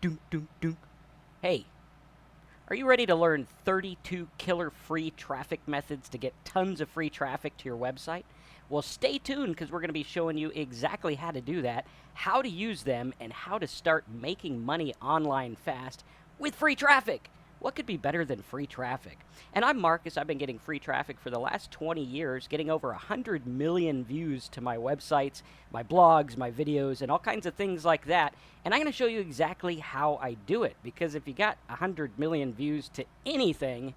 Dunk, dunk, dunk. Hey, are you ready to learn 32 killer free traffic methods to get tons of free traffic to your website? Well, stay tuned because we're going to be showing you exactly how to do that, how to use them, and how to start making money online fast with free traffic. What could be better than free traffic? And I'm Marcus. I've been getting free traffic for the last 20 years, getting over 100 million views to my websites, my blogs, my videos, and all kinds of things like that. And I'm going to show you exactly how I do it, because if you got 100 million views to anything,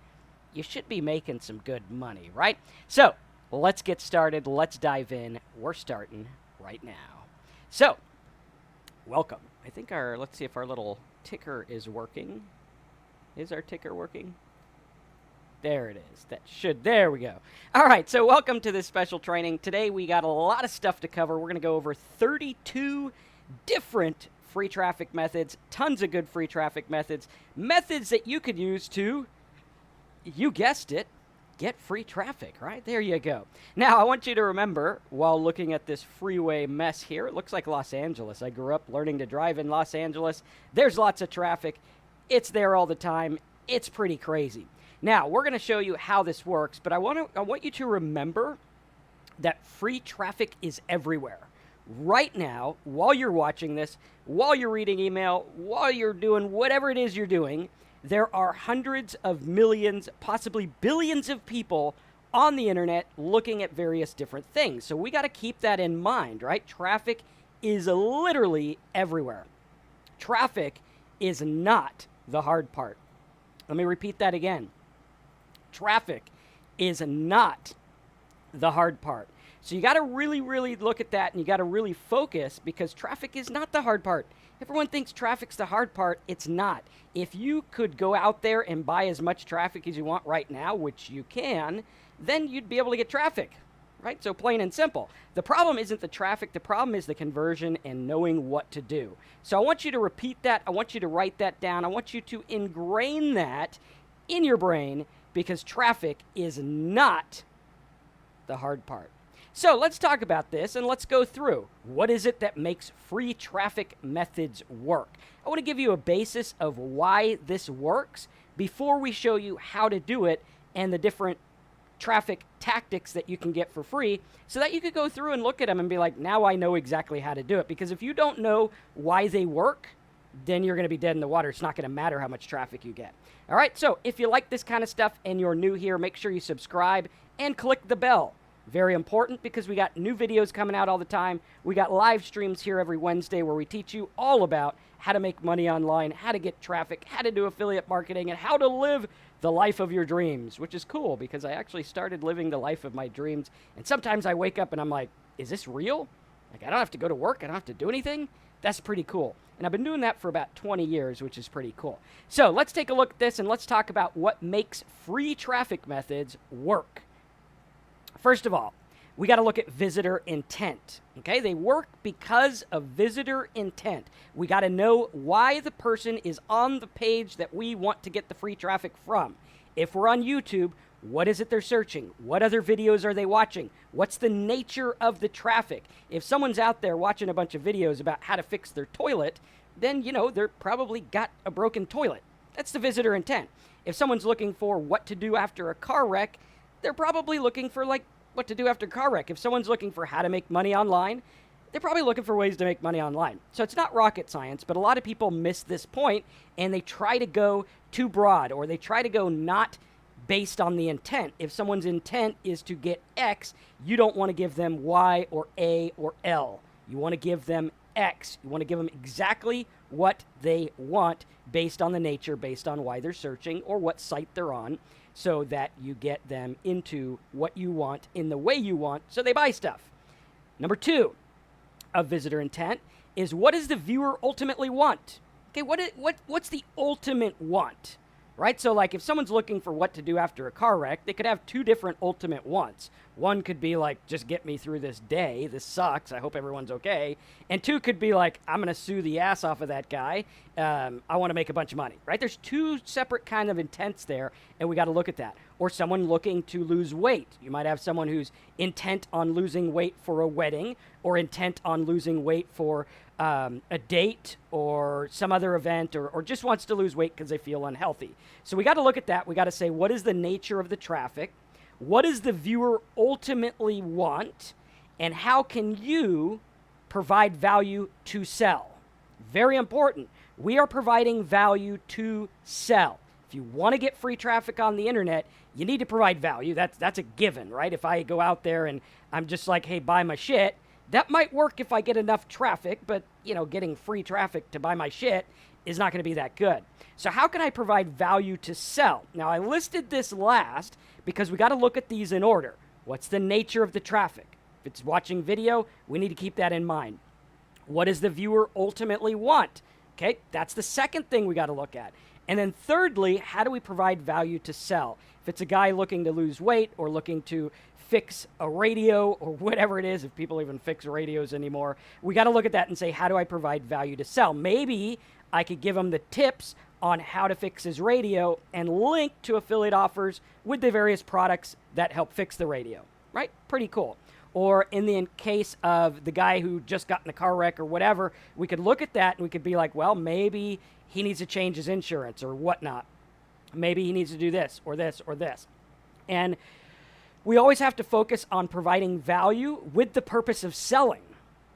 you should be making some good money, right? So let's get started. Let's dive in. We're starting right now. So, welcome. I think let's see if our little ticker is working. Is our ticker working? There it is. There we go. All right, so welcome to this special training. Today we got a lot of stuff to cover. We're going to go over 32 different free traffic methods, tons of good free traffic methods, methods that you could use to, you guessed it, get free traffic, right? There you go. Now, I want you to remember, while looking at this freeway mess here, it looks like Los Angeles. I grew up learning to drive in Los Angeles. There's lots of traffic. It's there all the time. It's pretty crazy. Now, we're going to show you how this works, but I want you to remember that free traffic is everywhere. Right now, while you're watching this, while you're reading email, while you're doing whatever it is you're doing, there are hundreds of millions, possibly billions of people on the internet looking at various different things. So we got to keep that in mind, right? Traffic is literally everywhere. Traffic is not the hard part. Let me repeat that again. Traffic is not the hard part. So you got to really, really look at that, and you got to really focus, because traffic is not the hard part. Everyone thinks traffic's the hard part. It's not. If you could go out there and buy as much traffic as you want right now, which you can, then you'd be able to get traffic, right? So plain and simple. The problem isn't the traffic. The problem is the conversion and knowing what to do. So I want you to repeat that. I want you to write that down. I want you to ingrain that in your brain, because traffic is not the hard part. So let's talk about this, and let's go through. What is it that makes free traffic methods work? I want to give you a basis of why this works before we show you how to do it and the different traffic tactics that you can get for free, so that you could go through and look at them and be like, now I know exactly how to do it. Because if you don't know why they work, then you're going to be dead in the water. It's not going to matter how much traffic you get. All right, so if you like this kind of stuff and you're new here, make sure you subscribe and click the bell. Very important, because we got new videos coming out all the time. We got live streams here every Wednesday where we teach you all about how to make money online, how to get traffic, how to do affiliate marketing, and how to live the life of your dreams, which is cool, because I actually started living the life of my dreams. And sometimes I wake up and I'm like, is this real? Like, I don't have to go to work. I don't have to do anything. That's pretty cool. And I've been doing that for about 20 years, which is pretty cool. So let's take a look at this, and let's talk about what makes free traffic methods work. First of all, we got to look at visitor intent. Okay, they work because of visitor intent. We got to know why the person is on the page that we want to get the free traffic from. If we're on YouTube, what is it they're searching? What other videos are they watching? What's the nature of the traffic? If someone's out there watching a bunch of videos about how to fix their toilet, then, they're probably got a broken toilet. That's the visitor intent. If someone's looking for what to do after a car wreck, they're probably looking for, what to do after a car wreck. If someone's looking for how to make money online, they're probably looking for ways to make money online. So it's not rocket science, but a lot of people miss this point, and they try to go too broad, or they try to go not based on the intent. If someone's intent is to get X, you don't want to give them Y or A or L. You want to give them X. You want to give them exactly what they want, based on the nature, based on why they're searching or what site they're on, so that you get them into what you want in the way you want, so they buy stuff. Number 2 of visitor intent is, what does the viewer ultimately want? Okay, what's the ultimate want? Right? So if someone's looking for what to do after a car wreck, they could have 2 different ultimate wants. One could be just get me through this day. This sucks. I hope everyone's okay. And 2 could be I'm going to sue the ass off of that guy. I want to make a bunch of money, right? There's 2 separate kind of intents there, and we got to look at that. Or someone looking to lose weight. You might have someone who's intent on losing weight for a wedding, or intent on losing weight for a date or some other event, or just wants to lose weight because they feel unhealthy. So we got to look at that. We got to say, what is the nature of the traffic? What does the viewer ultimately want? And how can you provide value to sell? Very important. We are providing value to sell. If you want to get free traffic on the internet, you need to provide value. That's a given, right? If I go out there and I'm just like, hey, buy my shit, that might work if I get enough traffic, but getting free traffic to buy my shit is not going to be that good. So how can I provide value to sell? Now, I listed this last because we got to look at these in order. What's the nature of the traffic? If it's watching video, we need to keep that in mind. What does the viewer ultimately want? Okay, that's the second thing we got to look at. And then thirdly, how do we provide value to sell? If it's a guy looking to lose weight or looking to fix a radio or whatever it is, if people even fix radios anymore, we got to look at that and say, how do I provide value to sell? Maybe I could give him the tips on how to fix his radio and link to affiliate offers with the various products that help fix the radio, right? Pretty cool. Or in the case of the guy who just got in a car wreck or whatever, we could look at that and we could be like, well, maybe he needs to change his insurance or whatnot. Maybe he needs to do this or this or this. And we always have to focus on providing value with the purpose of selling.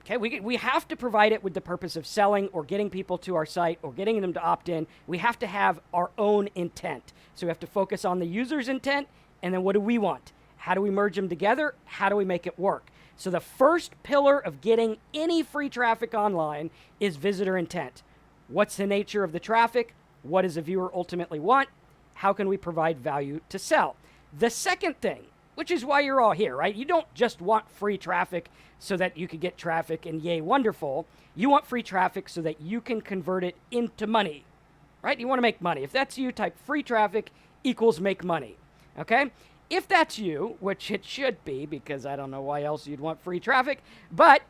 Okay, we have to provide it with the purpose of selling or getting people to our site or getting them to opt in. We have to have our own intent. So we have to focus on the user's intent, and then what do we want? How do we merge them together? How do we make it work? So the first pillar of getting any free traffic online is visitor intent. What's the nature of the traffic? What does the viewer ultimately want? How can we provide value to sell? The second thing, which is why you're all here, right? You don't just want free traffic so that you could get traffic and yay, wonderful. You want free traffic so that you can convert it into money, right? You want to make money. If that's you, type free traffic equals make money, okay? If that's you, which it should be, because I don't know why else you'd want free traffic, but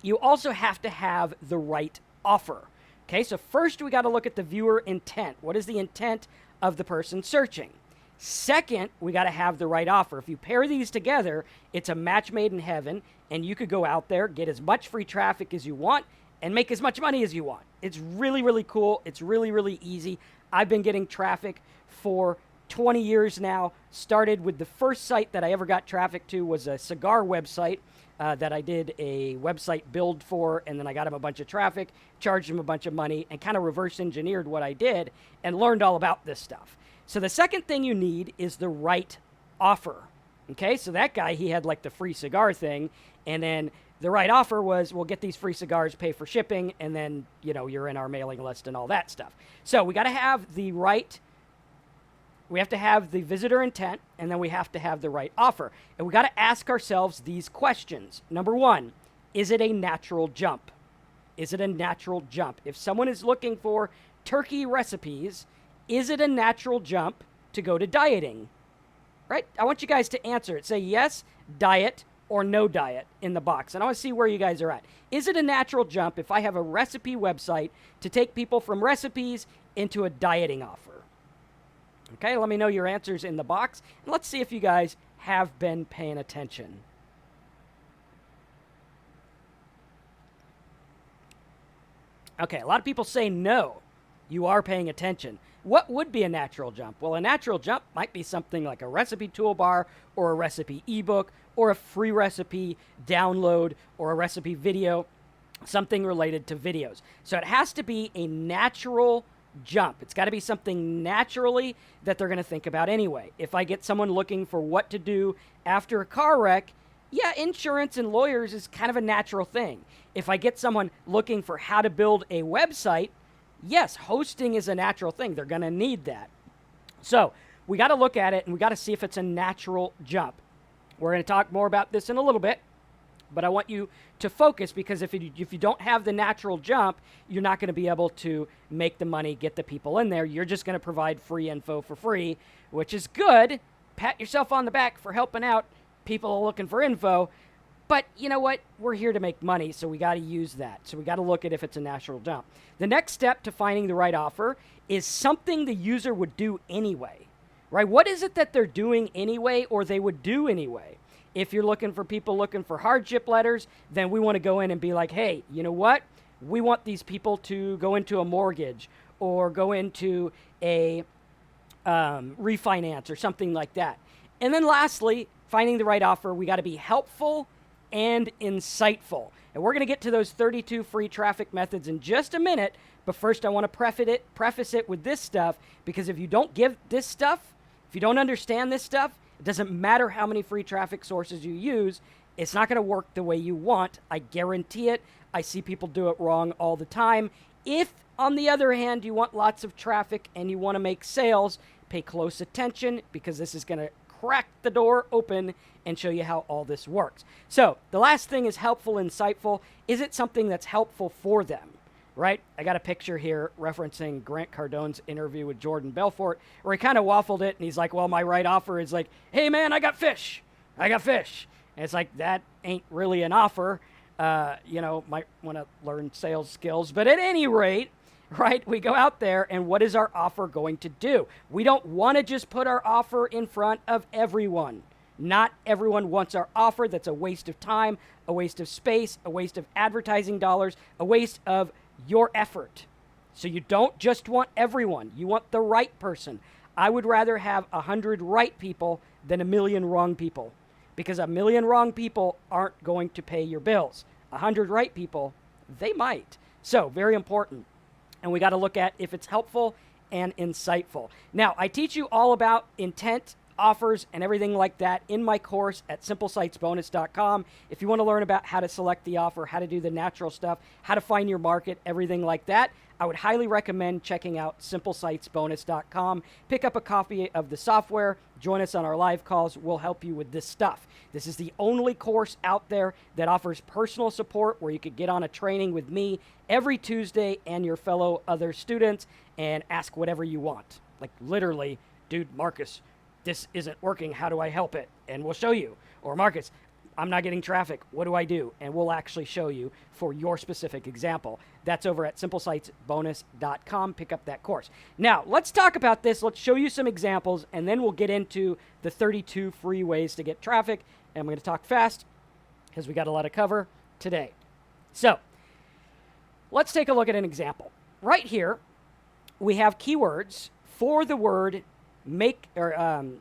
you also have to have the right offer. Okay, so first we got to look at the viewer intent. What is the intent of the person searching? Second, we got to have the right offer. If you pair these together, it's a match made in heaven, and you could go out there, get as much free traffic as you want, and make as much money as you want. It's really, really cool. It's really, really easy. I've been getting traffic for 20 years now. Started with the first site that I ever got traffic to was a cigar website that I did a website build for, and then I got him a bunch of traffic, charged him a bunch of money, and kind of reverse engineered what I did and learned all about this stuff. So the second thing you need is the right offer. Okay, so that guy, he had like the free cigar thing, and then the right offer was, we'll get these free cigars, pay for shipping, and then, you're in our mailing list and all that stuff. So we got to have the right, we have to have the visitor intent, and then we have to have the right offer. And we got to ask ourselves these questions. Number one, is it a natural jump? Is it a natural jump? If someone is looking for turkey recipes, is it a natural jump to go to dieting? Right? I want you guys to answer it. Say yes, diet, or no diet in the box. And I want to see where you guys are at. Is it a natural jump if I have a recipe website to take people from recipes into a dieting offer? Okay, let me know your answers in the box. And let's see if you guys have been paying attention. Okay, a lot of people say no. You are paying attention. What would be a natural jump? Well, a natural jump might be something like a recipe toolbar or a recipe ebook or a free recipe download or a recipe video, something related to videos. So it has to be a natural jump. It's got to be something naturally that they're going to think about anyway. If I get someone looking for what to do after a car wreck, yeah, insurance and lawyers is kind of a natural thing. If I get someone looking for how to build a website, yes, hosting is a natural thing. They're going to need that. So we got to look at it and we got to see if it's a natural jump. We're going to talk more about this in a little bit, but I want you to focus because if you don't have the natural jump, you're not going to be able to make the money, get the people in there. You're just going to provide free info for free, which is good. Pat yourself on the back for helping out people looking for info. But you know what? We're here to make money, so we got to use that. So we got to look at if it's a natural jump. The next step to finding the right offer is something the user would do anyway, right? What is it that they're doing anyway or they would do anyway? If you're looking for people looking for hardship letters, then we want to go in and be like, hey, you know what? we want these people to go into a mortgage or go into a refinance or something like that. And then lastly, finding the right offer, we got to be helpful and insightful. And we're going to get to those 32 free traffic methods in just a minute. But first, I want to preface it with this stuff, because if you don't give this stuff, if you don't understand this stuff, it doesn't matter how many free traffic sources you use. It's not going to work the way you want. I guarantee it. I see people do it wrong all the time. If, on the other hand, you want lots of traffic and you want to make sales, pay close attention, because this is going to crack the door open and show you how all this works. So the last thing is helpful, insightful. Is it something that's helpful for them? Right? I got a picture here referencing Grant Cardone's interview with Jordan Belfort, where he kind of waffled it, and he's like, well, my right offer is like, hey, man, I got fish. I got fish. And it's like, that ain't really an offer. Might want to learn sales skills. But at any rate, right, we go out there, and what is our offer going to do? We don't want to just put our offer in front of everyone. Not everyone wants our offer. That's a waste of time, a waste of space, a waste of advertising dollars, a waste of your effort. So you don't just want everyone. You want the right person. I would rather have 100 right people than 1,000,000 wrong people, because 1,000,000 wrong people aren't going to pay your bills. 100 right people, they might. So very important. And we got to look at if it's helpful and insightful. Now, I teach you all about intent, offers, and everything like that in my course at simplesitesbonus.com. If you want to learn about how to select the offer, how to do the natural stuff, how to find your market, everything like that, I would highly recommend checking out simplesitesbonus.com. Pick up a copy of the software. Join us on our live calls. We'll help you with this stuff. This is the only course out there that offers personal support, where you could get on a training with me every Tuesday and your fellow other students and ask whatever you want. Like literally, dude, Marcus, this isn't working. How do I help it? And we'll show you. Or Marcus, I'm not getting traffic. What do I do? And we'll actually show you for your specific example. That's over at simplesitesbonus.com. Pick up that course. Now, let's talk about this. Let's show you some examples, and then we'll get into the 32 free ways to get traffic. And I'm going to talk fast because we got a lot to cover today. So let's take a look at an example. Right here, we have keywords for the word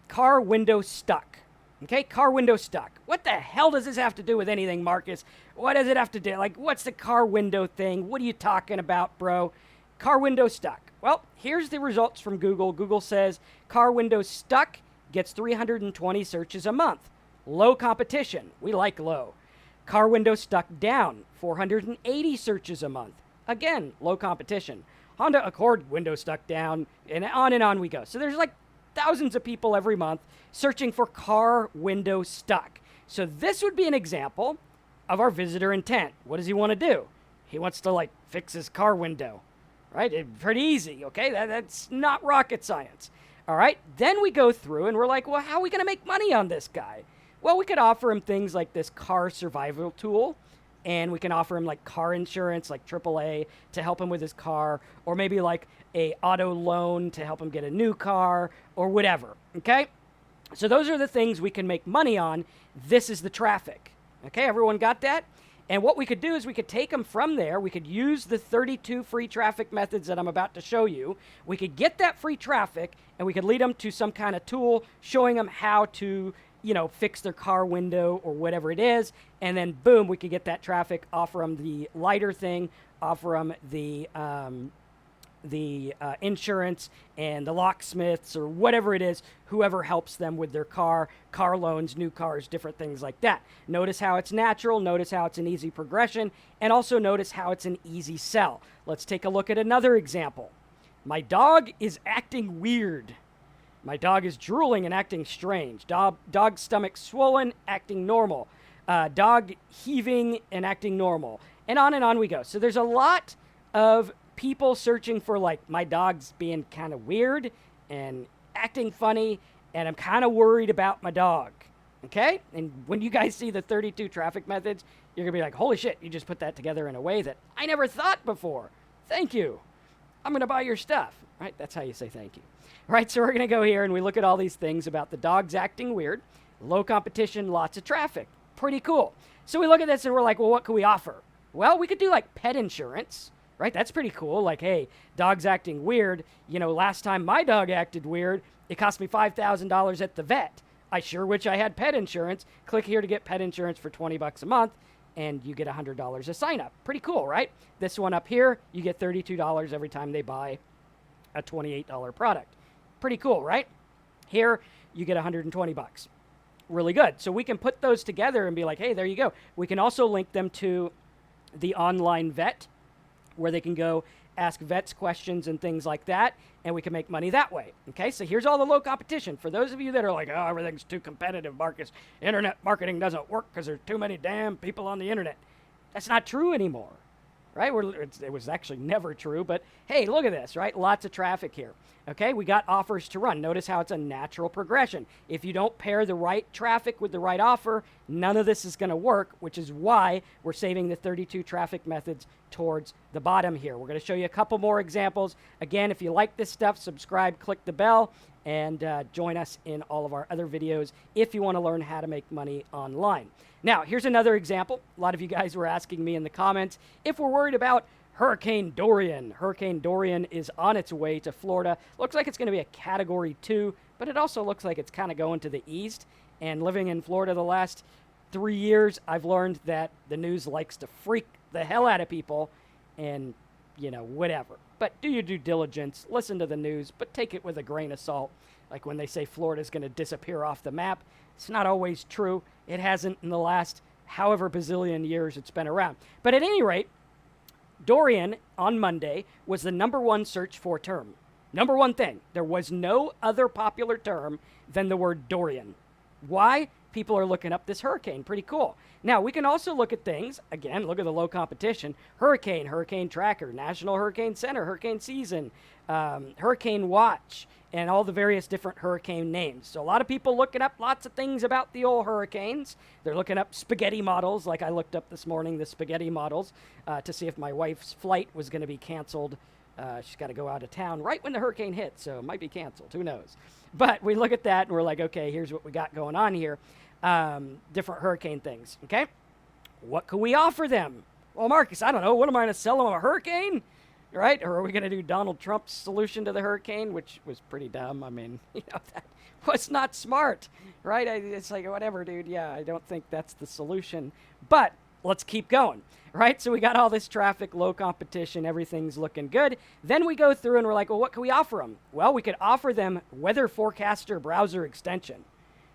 car window stuck. Okay, car window stuck. What the hell does this have to do with anything, Marcus? What does it have to do? Like, what's the car window thing? What are you talking about, bro? Car window stuck. Well, here's the results from Google. Google says car window stuck gets 320 searches a month. Low competition. We like low. Car window stuck down, 480 searches a month. Again, low competition. Honda Accord window stuck down, and on we go. So there's like thousands of people every month searching for car window stuck. So this would be an example of our visitor intent. What does he want to do? He wants to fix his car window, right? Pretty easy, okay? That's not rocket science. All right, then we go through and we're like, well, how are we going to make money on this guy? Well, we could offer him things like this car survival tool, and we can offer him like car insurance, like AAA, to help him with his car, or maybe like a auto loan to help him get a new car, or whatever, okay? So those are the things we can make money on. This is the traffic, okay? Everyone got that? And what we could do is we could take them from there. We could use the 32 free traffic methods that I'm about to show you. We could get that free traffic, and we could lead them to some kind of tool showing them how to, fix their car window or whatever it is. And then, boom, we could get that traffic, offer them the lighter thing, offer them the insurance and the locksmiths or whatever it is, whoever helps them with their car loans, new cars, different things like that. Notice how it's natural. Notice how it's an easy progression. And also notice how it's an easy sell. Let's take a look at another example. My dog is acting weird. My dog is drooling and acting strange. Dog stomach swollen, acting normal. Dog heaving and acting normal. And on we go. So there's a lot of people searching for my dog's being kind of weird and acting funny, and I'm kind of worried about my dog. Okay? And when you guys see the 32 traffic methods, you're going to be like, holy shit, you just put that together in a way that I never thought before. Thank you. I'm going to buy your stuff. Right? That's how you say thank you. Right? So we're going to go here and we look at all these things about the dogs acting weird, low competition, lots of traffic. Pretty cool. So we look at this and we're like, well, what can we offer? Well, we could do like pet insurance, right? That's pretty cool. Like, hey, dog's acting weird. You know, last time my dog acted weird, it cost me $5,000 at the vet. I sure wish I had pet insurance. Click here to get pet insurance for $20 a month, and you get $100 a sign up. Pretty cool, right? This one up here, you get $32 every time they buy a $28 product. Pretty cool, right? Here, you get 120 bucks. Really good. So we can put those together and be like, hey, there you go. We can also link them to the online vet where they can go ask vets questions and things like that, and we can make money that way. Okay, so here's all the low competition. For those of you that are like, oh, everything's too competitive, Marcus, internet marketing doesn't work because there's too many damn people on the internet. That's not true anymore, right? It was actually never true, but hey, look at this, right? Lots of traffic here. Okay, we got offers to run. Notice how it's a natural progression. If you don't pair the right traffic with the right offer, none of this is going to work, which is why we're saving the 32 traffic methods towards the bottom here. We're going to show you a couple more examples. Again, if you like this stuff, subscribe, click the bell, and join us in all of our other videos if you want to learn how to make money online. Now, here's another example. A lot of you guys were asking me in the comments if we're worried about Hurricane Dorian. Hurricane Dorian is on its way to Florida. Looks like it's going to be a Category 2, but it also looks like it's kind of going to the east. And living in Florida the last 3 years, I've learned that the news likes to freak the hell out of people and, you know, whatever. But do your due diligence, listen to the news, but take it with a grain of salt. Like when they say Florida's going to disappear off the map, it's not always true. It hasn't in the last however bazillion years it's been around. But at any rate, Dorian on Monday was the #1 search for term. Number one thing, there was no other popular term than the word Dorian. Why? People are looking up this hurricane. Pretty cool. Now, we can also look at things. Again, look at the low competition. Hurricane, Hurricane Tracker, National Hurricane Center, Hurricane Season, Hurricane Watch, and all the various different hurricane names. So a lot of people looking up lots of things about the old hurricanes. They're looking up spaghetti models, like I looked up this morning, the spaghetti models, to see if my wife's flight was going to be canceled. She's got to go out of town right when the hurricane hits, so it might be canceled. Who knows? But we look at that and we're like, okay, here's what we got going on here. Different hurricane things, okay? What could we offer them? Well, Marcus, I don't know. What am I going to sell them, a hurricane? Right? Or are we going to do Donald Trump's solution to the hurricane, which was pretty dumb? I mean, you know, that was not smart, right? It's like, whatever, dude. Yeah, I don't think that's the solution. But let's keep going, right? So we got all this traffic, low competition, everything's looking good. Then we go through and we're like, well, what can we offer them? Well, we could offer them Weather Forecaster browser extension,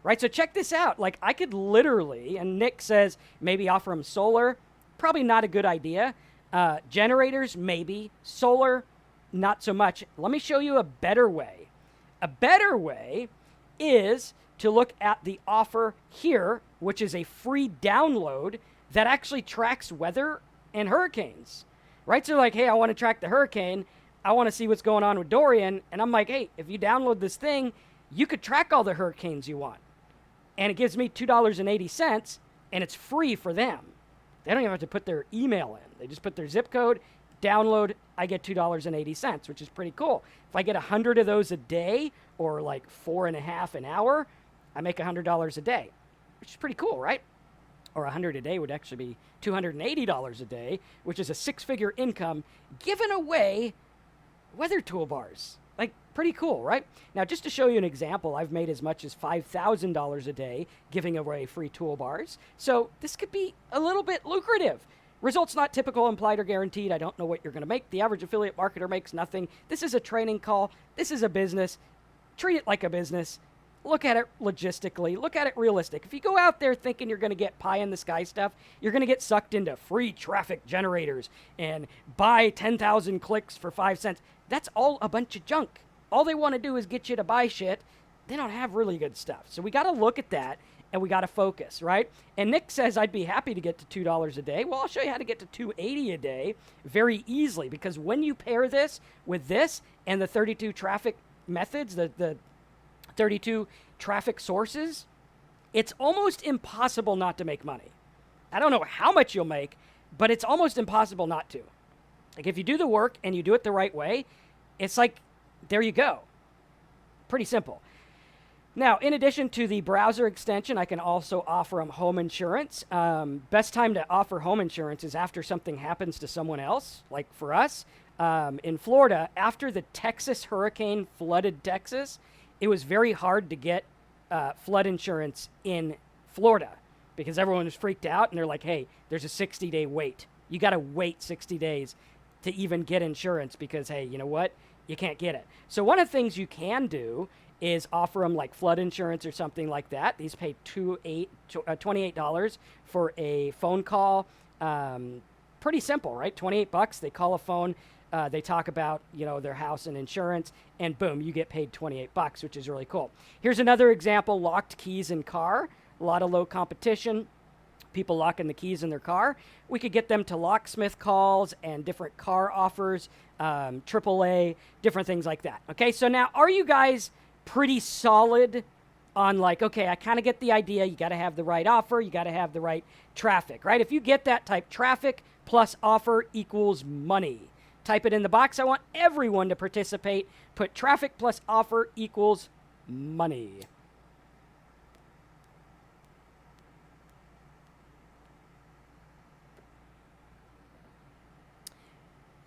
right? So check this out. Like, I could literally, and Nick says maybe offer them solar. Probably not a good idea. Generators, maybe. Solar, not so much. Let me show you a better way. A better way is to look at the offer here, which is a free download that actually tracks weather and hurricanes, right? So like, hey, I want to track the hurricane. I want to see what's going on with Dorian. And I'm like, hey, if you download this thing, you could track all the hurricanes you want. And it gives me $2.80, and it's free for them. They don't even have to put their email in. They just put their zip code, download, I get $2.80, which is pretty cool. If I get 100 of those a day, or like 4.5 an hour, I make $100 a day, which is pretty cool, right? Or 100 a day would actually be $280 a day, which is a 6-figure income given away weather toolbars. Like, pretty cool, right? Now, just to show you an example, I've made as much as $5,000 a day giving away free toolbars. So this could be a little bit lucrative. Results not typical, implied, or guaranteed. I don't know what you're going to make. The average affiliate marketer makes nothing. This is a training call. This is a business. Treat it like a business. Look at it logistically. Look at it realistic. If you go out there thinking you're going to get pie in the sky stuff, you're going to get sucked into free traffic generators and buy 10,000 clicks for 5 cents. That's all a bunch of junk. All they want to do is get you to buy shit. They don't have really good stuff. So we got to look at that and we got to focus, right? And Nick says I'd be happy to get to $2 a day. Well, I'll show you how to get to $2.80 a day very easily, because when you pair this with this and the 32 traffic methods, the 32 traffic sources, it's almost impossible not to make money. I don't know how much you'll make, but it's almost impossible not to. Like, if you do the work and you do it the right way, it's like, there you go. Pretty simple. Now, in addition to the browser extension, I can also offer them home insurance. Best time to offer home insurance is after something happens to someone else, like for us. In Florida, after the Texas hurricane flooded Texas, it was very hard to get flood insurance in Florida because everyone was freaked out and they're like, hey, there's a 60-day wait. You got to wait 60 days to even get insurance because, hey, you know what? You can't get it. So one of the things you can do is offer them like flood insurance or something like that. These pay $28 for a phone call. Pretty simple, right? $28. They call a phone. They talk about, their house and insurance, and boom, you get paid $28, which is really cool. Here's another example: locked keys in car. A lot of low competition. People locking the keys in their car. We could get them to locksmith calls and different car offers, AAA, different things like that. Okay, so now are you guys pretty solid on like, okay, I kind of get the idea. You got to have the right offer. You got to have the right traffic, right? If you get that, type traffic plus offer equals money. Type it in the box. I want everyone to participate. Put traffic plus offer equals money.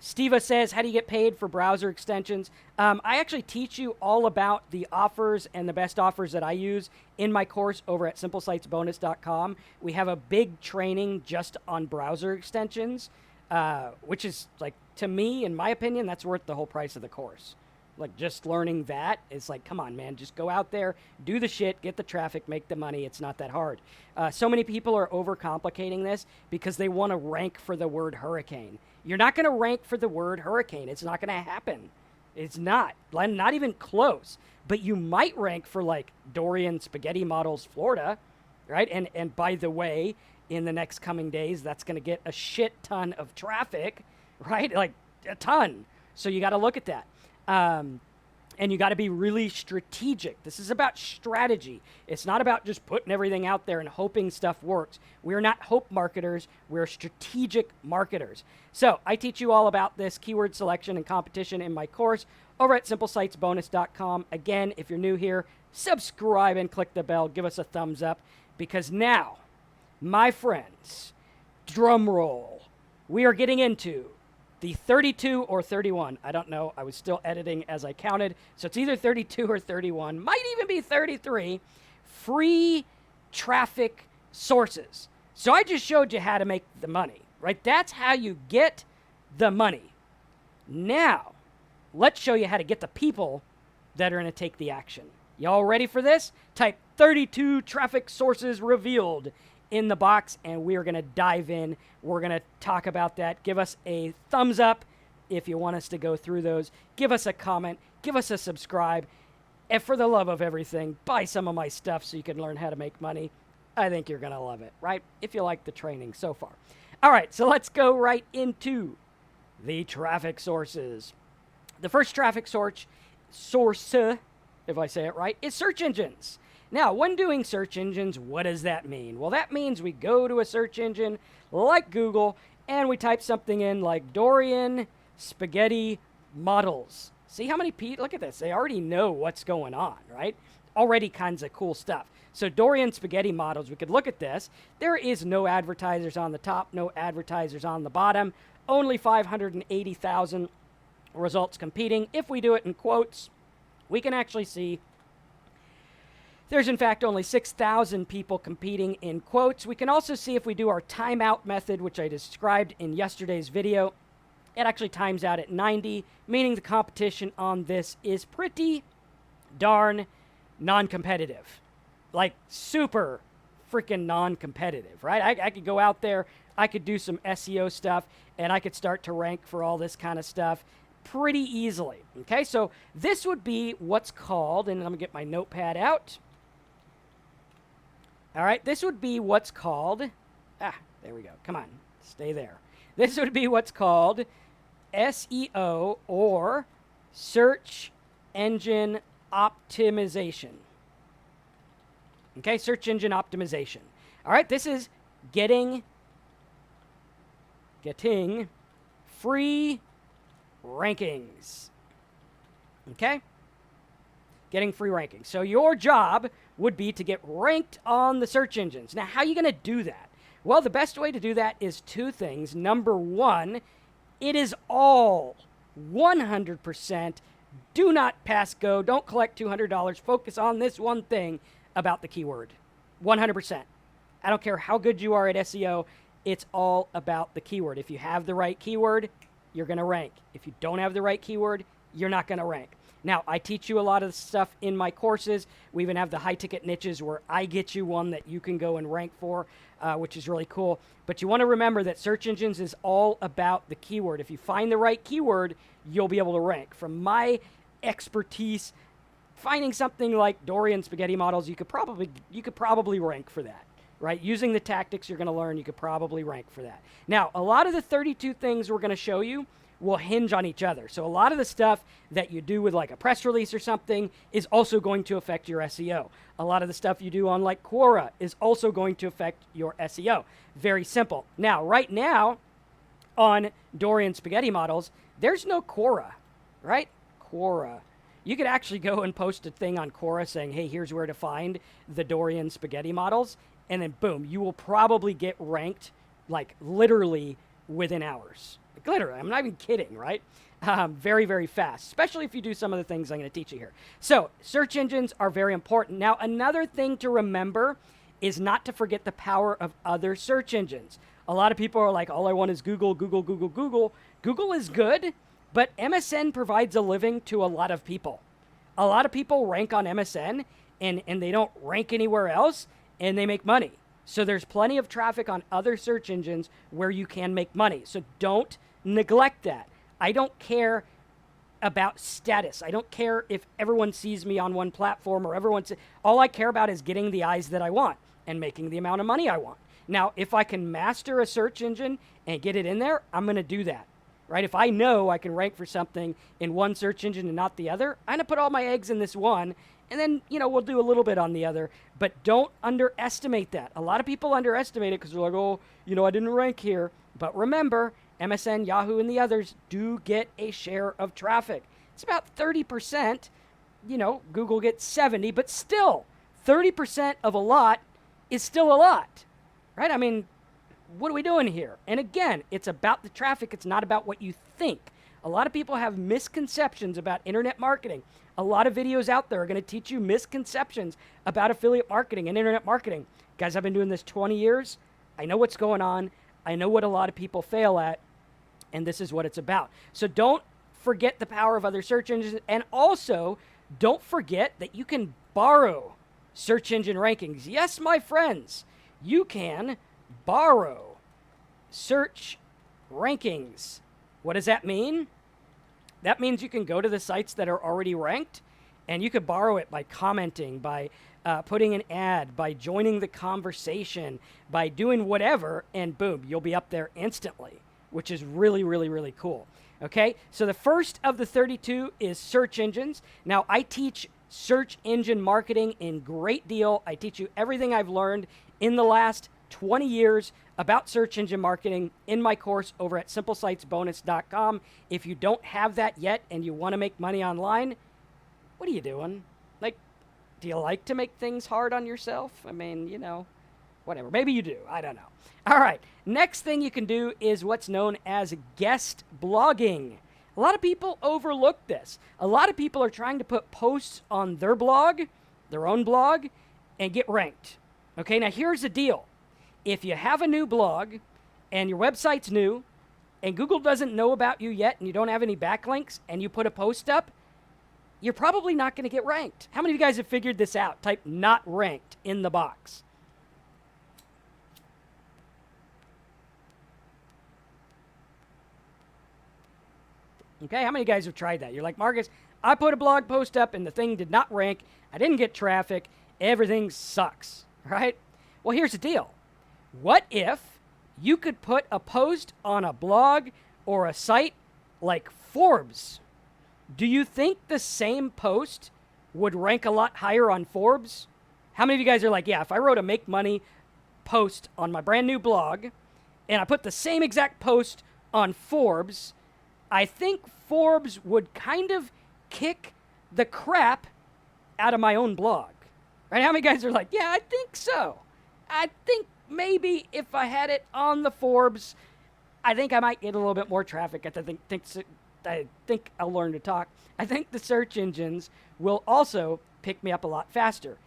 Steva says, how do you get paid for browser extensions? I actually teach you all about the offers and the best offers that I use in my course over at simplesitesbonus.com. We have a big training just on browser extensions, which is like, to me, in my opinion, that's worth the whole price of the course. Like, just learning that, it's like, come on, man, just go out there, do the shit, get the traffic, make the money. It's not that hard. So many people are overcomplicating this because they want to rank for the word hurricane. You're not going to rank for the word hurricane. It's not going to happen. It's not even close. But you might rank for like Dorian Spaghetti Models Florida, right? And by the way, in the next coming days, that's going to get a shit ton of traffic, right? Like a ton. So you got to look at that. And you got to be really strategic. This is about strategy. It's not about just putting everything out there and hoping stuff works. We're not hope marketers. We're strategic marketers. So I teach you all about this keyword selection and competition in my course over at simplesitesbonus.com. Again, if you're new here, subscribe and click the bell. Give us a thumbs up because now, my friends, drum roll, we are getting into the 32 or 31. I don't know. I was still editing as I counted. So it's either 32 or 31. Might even be 33 free traffic sources. So I just showed you how to make the money, right? That's how you get the money. Now, let's show you how to get the people that are going to take the action. Y'all ready for this? Type 32 traffic sources revealed in the box, and we are going to dive in. We're going to talk about that. Give us a thumbs up if you want us to go through those. Give us a comment. Give us a subscribe. And for the love of everything, buy some of my stuff so you can learn how to make money. I think you're going to love it, right? If you like the training so far. All right, so let's go right into the traffic sources. The first traffic source, if I say it right, is search engines. Now, when doing search engines, what does that mean? Well, that means we go to a search engine like Google and we type something in like Dorian Spaghetti Models. See how many people, look at this, they already know what's going on, right? Already kinds of cool stuff. So Dorian Spaghetti Models, we could look at this. There is no advertisers on the top, no advertisers on the bottom, only 580,000 results competing. If we do it in quotes, we can actually see there's, in fact, only 6,000 people competing in quotes. We can also see if we do our timeout method, which I described in yesterday's video, it actually times out at 90, meaning the competition on this is pretty darn non-competitive. Like, super freaking non-competitive, right? I could go out there, I could do some SEO stuff, and I could start to rank for all this kind of stuff pretty easily. Okay, so this would be what's called, and let me get my notepad out. All right, this would be what's called, there we go. Come on, stay there. This would be what's called SEO, or search engine optimization. Okay, search engine optimization. All right, this is getting free rankings. Okay? getting free rankings. So your job would be to get ranked on the search engines. Now, how are you going to do that? Well, the best way to do that is two things. Number one, it is all 100%. Do not pass go. Don't collect $200. Focus on this one thing about the keyword. 100%. I don't care how good you are at SEO. It's all about the keyword. If you have the right keyword, you're going to rank. If you don't have the right keyword, you're not going to rank. Now, I teach you a lot of stuff in my courses. We even have the high-ticket niches where I get you one that you can go and rank for, which is really cool. But you want to remember that search engines is all about the keyword. If you find the right keyword, you'll be able to rank. From my expertise, finding something like Dorian spaghetti models, you could probably rank for that, right? Using the tactics you're going to learn, you could probably rank for that. Now, a lot of the 32 things we're going to show you will hinge on each other. So a lot of the stuff that you do with like a press release or something is also going to affect your SEO. A lot of the stuff you do on like Quora is also going to affect your SEO. Very simple. Now, right now on Dorian spaghetti models, there's no Quora, right? Quora. You could actually go and post a thing on Quora saying, hey, here's where to find the Dorian spaghetti models. And then boom, you will probably get ranked like literally within hours. Like literally, I'm not even kidding, right? Very, very fast, especially if you do some of the things I'm going to teach you here. So search engines are very important. Now, another thing to remember is not to forget the power of other search engines. A lot of people are like, all I want is Google, Google, Google, Google. Google is good, but MSN provides a living to a lot of people. A lot of people rank on MSN and they don't rank anywhere else and they make money. So there's plenty of traffic on other search engines where you can make money. So don't neglect that. I don't care about status. I don't care if everyone sees me on one platform or all I care about is getting the eyes that I want and making the amount of money I want. Now, if I can master a search engine and get it in there, I'm going to do that, right? If I know I can rank for something in one search engine and not the other, I'm going to put all my eggs in this one. And then, we'll do a little bit on the other, but don't underestimate that. A lot of people underestimate it because they're like, oh, I didn't rank here. But remember, MSN, Yahoo, and the others do get a share of traffic. It's about 30%. Google gets 70, but still, 30% of a lot is still a lot, right? I mean, what are we doing here? And again, it's about the traffic. It's not about what you think. A lot of people have misconceptions about internet marketing. A lot of videos out there are going to teach you misconceptions about affiliate marketing and internet marketing. Guys, I've been doing this 20 years. I know what's going on. I know what a lot of people fail at, and this is what it's about. So don't forget the power of other search engines, and also don't forget that you can borrow search engine rankings. Yes, my friends, you can borrow search rankings. What does that mean? That means you can go to the sites that are already ranked, and you could borrow it by commenting, by putting an ad, by joining the conversation, by doing whatever, and boom, you'll be up there instantly, which is really, really, really cool. Okay, so the first of the 32 is search engines. Now, I teach search engine marketing in great deal. I teach you everything I've learned in the last 20 years about search engine marketing in my course over at simplesitesbonus.com. If you don't have that yet and you want to make money online, what are you doing? Like, do you like to make things hard on yourself? I mean, whatever. Maybe you do. I don't know. All right. Next thing you can do is what's known as guest blogging. A lot of people overlook this. A lot of people are trying to put posts on their blog, their own blog, and get ranked. Okay, now here's the deal. If you have a new blog and your website's new and Google doesn't know about you yet and you don't have any backlinks and you put a post up, you're probably not going to get ranked. How many of you guys have figured this out? Type not ranked in the box. Okay, how many of you guys have tried that? You're like, Marcus, I put a blog post up and the thing did not rank. I didn't get traffic. Everything sucks, right? Well, here's the deal. What if you could put a post on a blog or a site like Forbes? Do you think the same post would rank a lot higher on Forbes? How many of you guys are like, yeah, if I wrote a make money post on my brand new blog and I put the same exact post on Forbes, I think Forbes would kind of kick the crap out of my own blog. Right? How many guys are like, yeah, I think so. I think maybe if I had it on the Forbes, I think I might get a little bit more traffic. I think I'll learn to talk. I think the search engines will also pick me up a lot faster.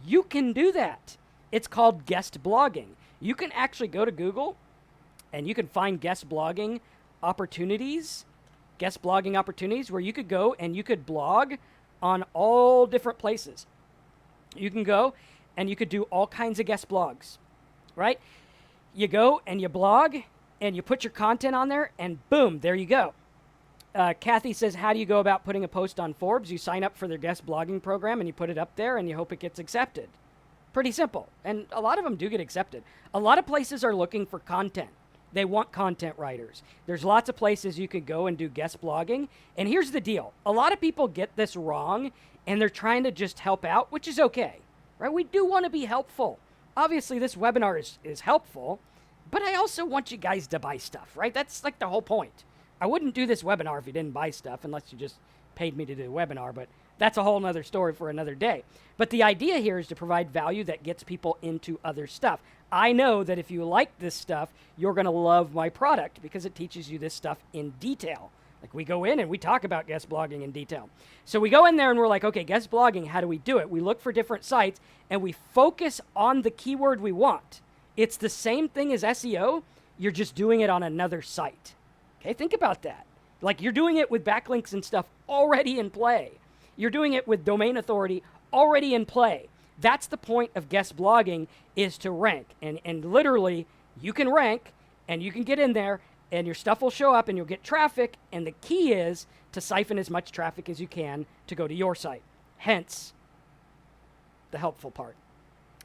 You can do that. It's called guest blogging. You can actually go to Google and you can find guest blogging opportunities where you could go and you could blog on all different places. You can go and you could do all kinds of guest blogs, right? You go and you blog and you put your content on there and boom, there you go. Kathy says, how do you go about putting a post on Forbes? You sign up for their guest blogging program and you put it up there and you hope it gets accepted. Pretty simple. And a lot of them do get accepted. A lot of places are looking for content. They want content writers. There's lots of places you could go and do guest blogging. And here's the deal. A lot of people get this wrong and they're trying to just help out, which is okay, right? We do want to be helpful. Obviously, this webinar is helpful, but I also want you guys to buy stuff, right? That's like the whole point. I wouldn't do this webinar if you didn't buy stuff unless you just paid me to do the webinar, but that's a whole nother story for another day. But the idea here is to provide value that gets people into other stuff. I know that if you like this stuff, you're going to love my product because it teaches you this stuff in detail. Like we go in and we talk about guest blogging in detail. So we go in there and we're like, okay, guest blogging, how do we do it? We look for different sites and we focus on the keyword we want. It's the same thing as SEO. You're just doing it on another site. Okay, think about that. Like you're doing it with backlinks and stuff already in play. You're doing it with domain authority already in play. That's the point of guest blogging, is to rank. And literally, you can rank and you can get in there and your stuff will show up and you'll get traffic. And the key is to siphon as much traffic as you can to go to your site. Hence, the helpful part.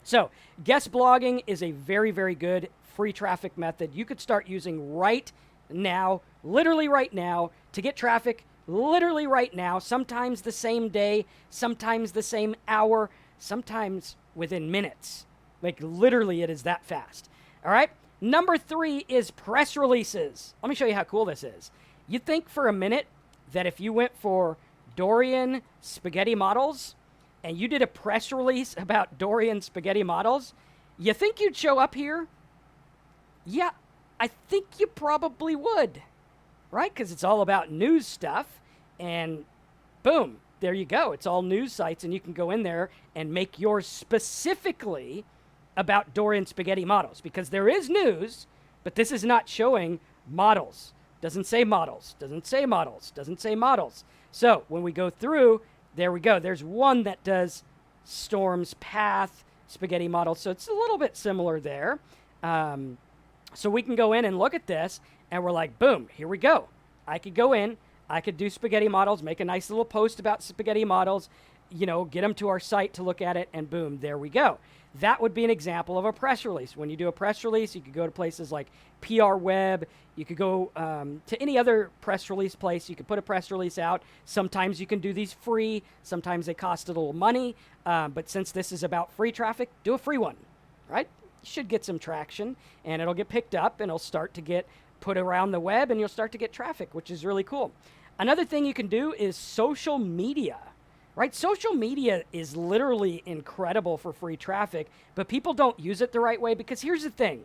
So, guest blogging is a very, very good free traffic method you could start using right now, literally right now, to get traffic literally right now, sometimes the same day, sometimes the same hour, sometimes within minutes. Like literally it is that fast. All right. Number 3 is press releases. Let me show you how cool this is. You think for a minute that if you went for Dorian spaghetti models and you did a press release about Dorian spaghetti models, you think you'd show up here? Yeah, I think you probably would. Right? Because it's all about news stuff, and boom, there you go. It's all news sites, and you can go in there and make yours specifically about Dorian spaghetti models, because there is news, but this is not showing models. Doesn't say models, doesn't say models, doesn't say models. So when we go through, there we go. There's one that does Storm's Path spaghetti models, so it's a little bit similar there. So we can go in and look at this, and we're like, boom, here we go. I could go in, I could do spaghetti models, make a nice little post about spaghetti models, you know, get them to our site to look at it, and boom, there we go. That would be an example of a press release. When you do a press release, you could go to places like PR Web. You could go to any other press release place. You could put a press release out. Sometimes you can do these free. Sometimes they cost a little money. But since this is about free traffic, do a free one, right? You should get some traction, and it'll get picked up, and it'll start to get put around the web, and you'll start to get traffic, which is really cool. Another thing you can do is social media. Right? Social media is literally incredible for free traffic, but people don't use it the right way, because here's the thing.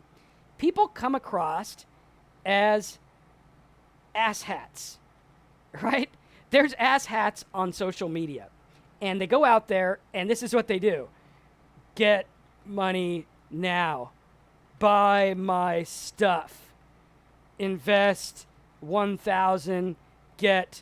People come across as asshats, right? There's asshats on social media, and they go out there, and this is what they do. Get money now. Buy my stuff. Invest 1,000, get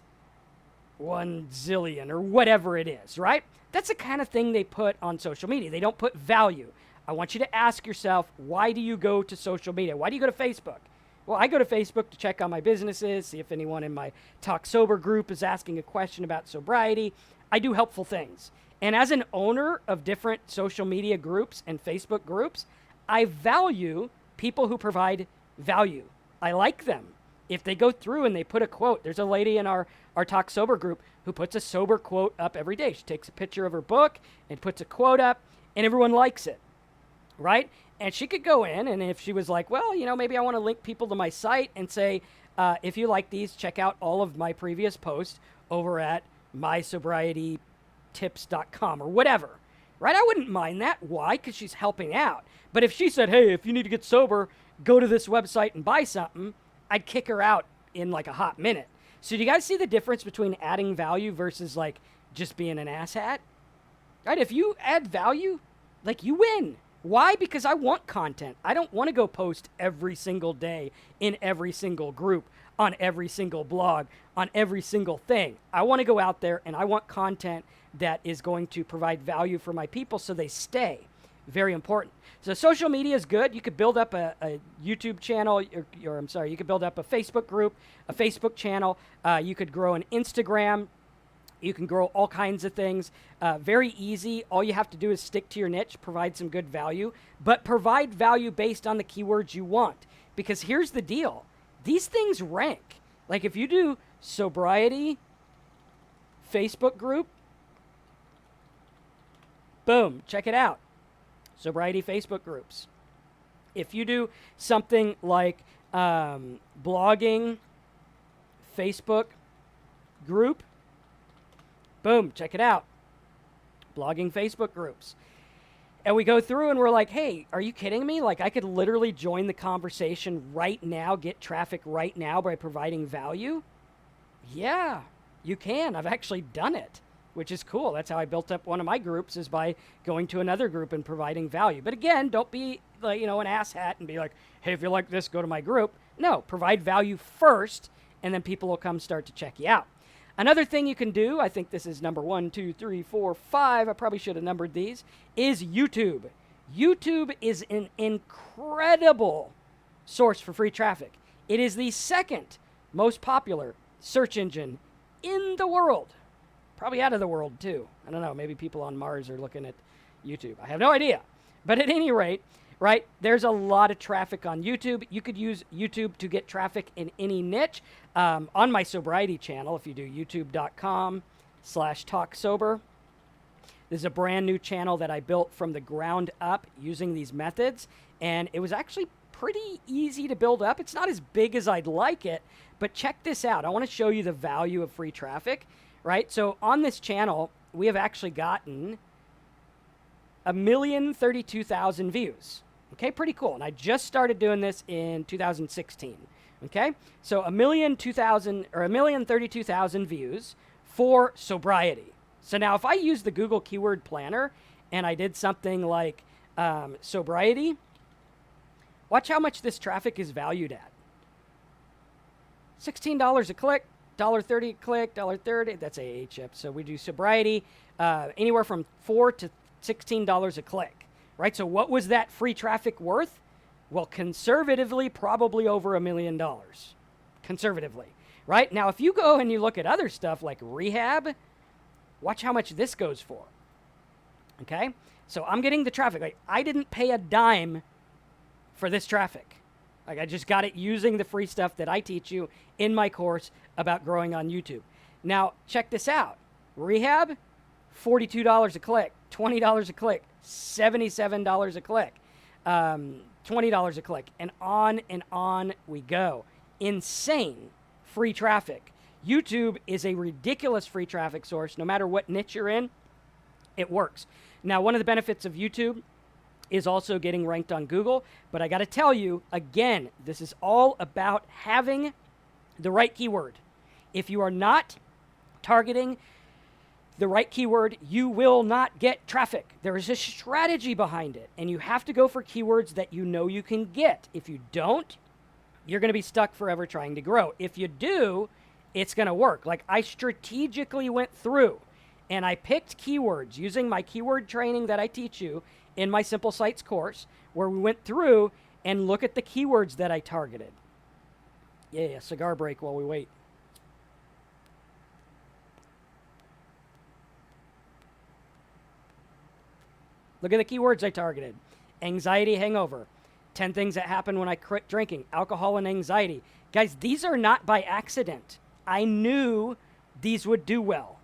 1 zillion, or whatever it is, right? That's the kind of thing they put on social media. They don't put value. I want you to ask yourself, why do you go to social media? Why do you go to Facebook? Well, I go to Facebook to check on my businesses, see if anyone in my Talk Sober group is asking a question about sobriety. I do helpful things. And as an owner of different social media groups and Facebook groups, I value people who provide value. I like them. If they go through and they put a quote, there's a lady in our Talk Sober group who puts a sober quote up every day. She takes a picture of her book and puts a quote up, and everyone likes it, right? And she could go in, and if she was like, well, you know, maybe I want to link people to my site and say, if you like these, check out all of my previous posts over at My Sobriety sobertips.com or whatever, right? I wouldn't mind that. Why? Because she's helping out. But if she said, hey, if you need to get sober, go to this website and buy something, I'd kick her out in like a hot minute. So do you guys see the difference between adding value versus like just being an asshat? Right? If you add value, like you win. Why? Because I want content. I don't want to go post every single day in every single group, on every single blog, on every single thing. I want to go out there and I want content that is going to provide value for my people so they stay. Very important. So social media is good. You could build up a YouTube channel, or I'm sorry, you could build up a Facebook group, a Facebook channel. You could grow an Instagram. You can grow all kinds of things. Very easy. All you have to do is stick to your niche, provide some good value, but provide value based on the keywords you want. Because here's the deal. These things rank. Like if you do sobriety Facebook group, boom, check it out. Sobriety Facebook groups. If you do something like blogging Facebook group, boom, check it out. Blogging Facebook groups. And we go through and we're like, hey, are you kidding me? Like I could literally join the conversation right now, get traffic right now by providing value. Yeah, you can. I've actually done it, which is cool. That's how I built up one of my groups, is by going to another group and providing value. But again, don't be like, an asshat and be like, hey, if you like this, go to my group. No, provide value first, and then people will come start to check you out. Another thing you can do, I think this is number 1, 2, 3, 4, 5, I probably should have numbered these, is YouTube. YouTube is an incredible source for free traffic. It is the second most popular search engine in the world. Probably out of the world, too. I don't know. Maybe people on Mars are looking at YouTube. I have no idea. But at any rate, right, there's a lot of traffic on YouTube. You could use YouTube to get traffic in any niche. On my sobriety channel, if you do youtube.com/talksober, this is a brand new channel that I built from the ground up using these methods. And it was actually pretty easy to build up. It's not as big as I'd like it, but check this out. I want to show you the value of free traffic. Right? So on this channel, we have actually gotten 1,032,000 views. Okay, pretty cool. And I just started doing this in 2016. Okay, so 1,032,000 views for sobriety. So now if I use the Google Keyword Planner and I did something like sobriety, watch how much this traffic is valued at. $16 a click. $1.30 a click, $1.30, that's AHF. So we do sobriety, anywhere from $4 to $16 a click, right? So what was that free traffic worth? Well, conservatively, probably over $1 million. Conservatively, right? Now, if you go and you look at other stuff like rehab, watch how much this goes for. Okay? So I'm getting the traffic. Like, I didn't pay a dime for this traffic. Like I just got it using the free stuff that I teach you in my course about growing on YouTube. Now, check this out. Rehab, $42 a click, $20 a click, $77 a click, $20 a click, and on we go. Insane free traffic. YouTube is a ridiculous free traffic source. No matter what niche you're in, it works. Now, one of the benefits of YouTube is also getting ranked on Google. But I got to tell you, again, this is all about having the right keyword. If you are not targeting the right keyword, you will not get traffic. There is a strategy behind it, and you have to go for keywords that you know you can get. If you don't, you're going to be stuck forever trying to grow. If you do, it's going to work. Like I strategically went through and I picked keywords using my keyword training that I teach you in my Simple Sites course, where we went through and look at the keywords that I targeted. Yeah, cigar break while we wait. Look at the keywords I targeted. Anxiety, hangover. 10 things that happen when I quit drinking. Alcohol and anxiety. Guys, these are not by accident. I knew these would do well.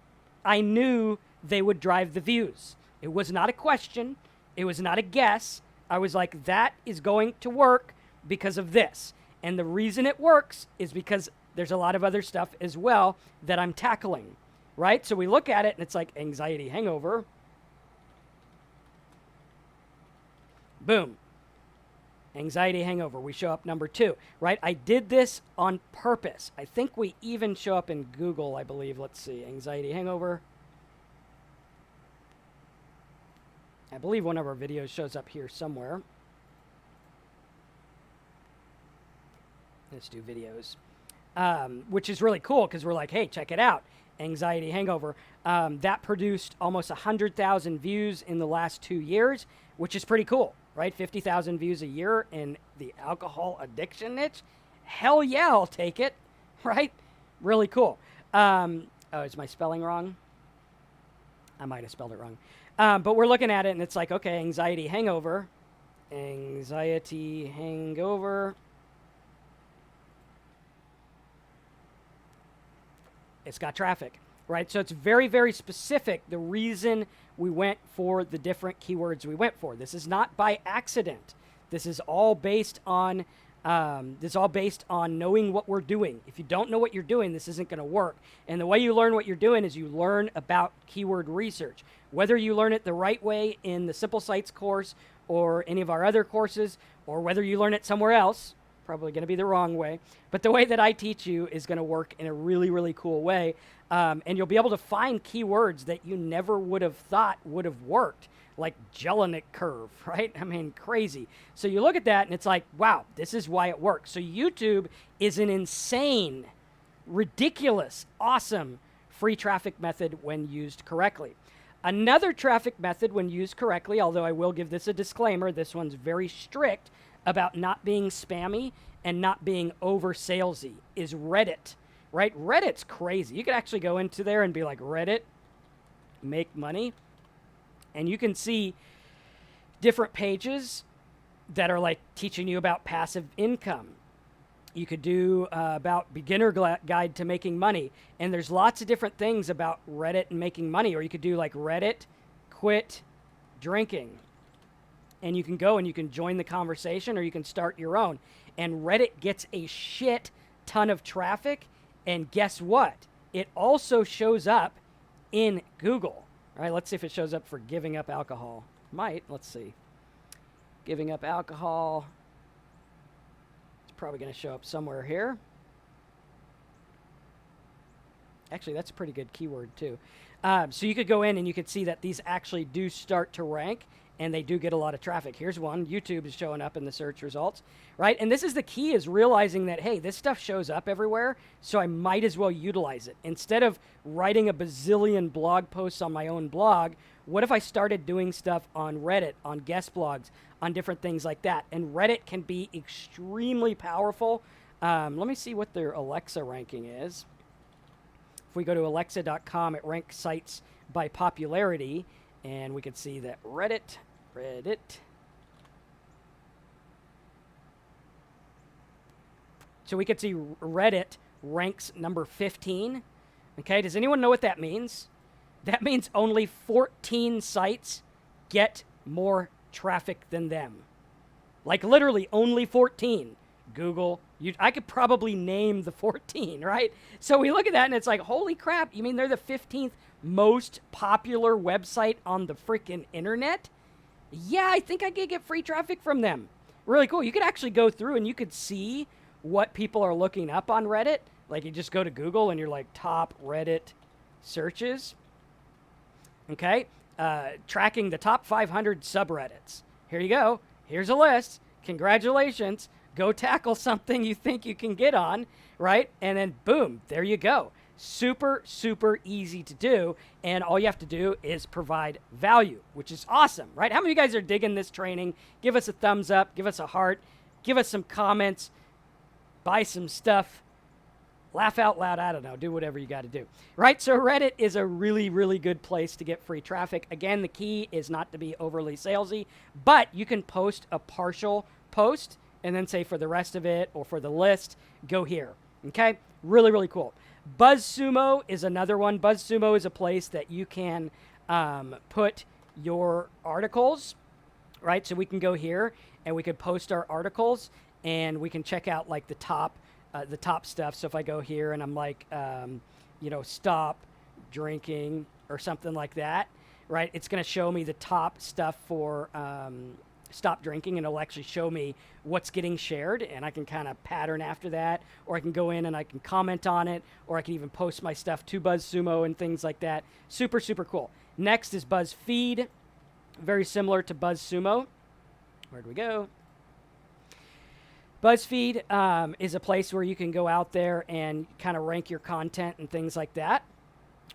I knew they would drive the views. It was not a question. It was not a guess. I was like, that is going to work because of this. And the reason it works is because there's a lot of other stuff as well that I'm tackling. right? So we look at it and it's like anxiety hangover. Boom. Anxiety hangover. We show up number 2, right? I did this on purpose. I think we even show up in Google, I believe. Let's see. Anxiety hangover. I believe one of our videos shows up here somewhere. Let's do videos, which is really cool because we're like, hey, check it out. Anxiety hangover. That produced almost 100,000 views in the last 2 years, which is pretty cool, right? 50,000 views a year in the alcohol addiction niche. Hell yeah, I'll take it, right? Really cool. Oh, is my spelling wrong? I might have spelled it wrong. But we're looking at it and it's like, okay, anxiety hangover. Anxiety hangover. It's got traffic, right? So it's very, very specific, the reason we went for the different keywords we went for. This is not by accident. This is all based on knowing what we're doing. If you don't know what you're doing, this isn't going to work. And the way you learn what you're doing is you learn about keyword research. Whether you learn it the right way in the Simple Sites course or any of our other courses, or whether you learn it somewhere else, probably going to be the wrong way. But the way that I teach you is going to work in a really, really cool way. And you'll be able to find keywords that you never would have thought would have worked, like Jelinek curve, right? I mean, crazy. So you look at that and it's like, wow, this is why it works. So YouTube is an insane, ridiculous, awesome free traffic method when used correctly. Another traffic method when used correctly, although I will give this a disclaimer, this one's very strict about not being spammy and not being over salesy, is Reddit, right? Reddit's crazy. You could actually go into there and be like, Reddit, make money. And you can see different pages that are like teaching you about passive income. You could do about beginner guide to making money. And there's lots of different things about Reddit and making money. Or you could do like Reddit, quit drinking. And you can go and you can join the conversation or you can start your own. And Reddit gets a shit ton of traffic. And guess what? It also shows up in Google. All right, let's see if it shows up for giving up alcohol. Might. Let's see. Giving up alcohol. It's probably going to show up somewhere here. Actually, that's a pretty good keyword too. So you could go in and you could see that these actually do start to rank. And they do get a lot of traffic. Here's one. YouTube is showing up in the search results, right? And this is the key, is realizing that, hey, this stuff shows up everywhere, so I might as well utilize it. Instead of writing a bazillion blog posts on my own blog, what if I started doing stuff on Reddit, on guest blogs, on different things like that? And Reddit can be extremely powerful. Let me see what their Alexa ranking is. If we go to alexa.com, it ranks sites by popularity. And we can see that Reddit. So we could see Reddit ranks number 15. Okay, does anyone know what that means? That means only 14 sites get more traffic than them. Like literally only 14. Google, I could probably name the 14, right? So we look at that and it's like, holy crap, you mean they're the 15th most popular website on the freaking internet? Yeah, I think I could get free traffic from them. Really cool. You could actually go through and you could see what people are looking up on Reddit. Like you just go to Google and you're like top Reddit searches. Okay. Tracking the top 500 subreddits. Here you go. Here's a list. Congratulations. Go tackle something you think you can get on, right? And then boom, there you go. Super, super easy to do. And all you have to do is provide value, which is awesome, right? How many of you guys are digging this training? Give us a thumbs up. Give us a heart. Give us some comments. Buy some stuff. Laugh out loud. I don't know. Do whatever you got to do, right? So Reddit is a really, really good place to get free traffic. Again, the key is not to be overly salesy, but you can post a partial post and then say for the rest of it or for the list, go here. Okay? Really, really cool. BuzzSumo is another one. BuzzSumo is a place that you can put your articles, right? So we can go here and we could post our articles and we can check out like the top stuff. So if I go here and I'm like, stop drinking or something like that, right? It's going to show me the top stuff for stop drinking, and it'll actually show me what's getting shared, and I can kind of pattern after that, or I can go in and I can comment on it, or I can even post my stuff to BuzzSumo and things like that. Super, super cool. Next is BuzzFeed, very similar to BuzzSumo. Where'd we go? BuzzFeed is a place where you can go out there and kind of rank your content and things like that.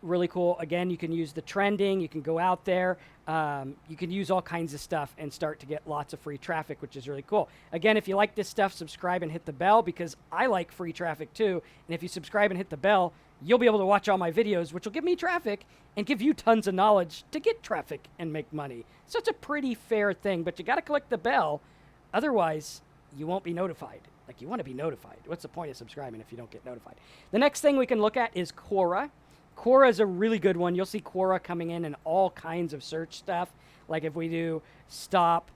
Really cool. Again, you can use the trending. You can go out there. You can use all kinds of stuff and start to get lots of free traffic, which is really cool. Again, if you like this stuff, subscribe and hit the bell, because I like free traffic too. And if you subscribe and hit the bell, you'll be able to watch all my videos, which will give me traffic and give you tons of knowledge to get traffic and make money. So it's a pretty fair thing, but you got to click the bell. Otherwise, you won't be notified. Like, you want to be notified. What's the point of subscribing if you don't get notified? The next thing we can look at is Quora. Quora is a really good one. You'll see Quora coming in all kinds of search stuff. Like if we do stop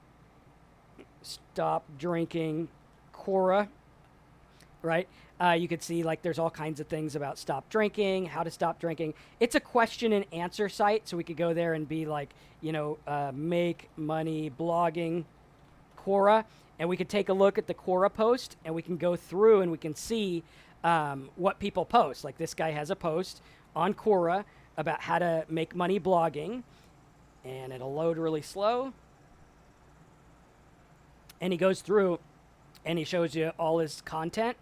drinking Quora, right? You could see like there's all kinds of things about stop drinking, how to stop drinking. It's a question and answer site, so we could go there and be like, make money blogging Quora, and we could take a look at the Quora post, and we can go through and we can see what people post. Like this guy has a post on Quora about how to make money blogging, and it'll load really slow. And he goes through and he shows you all his content.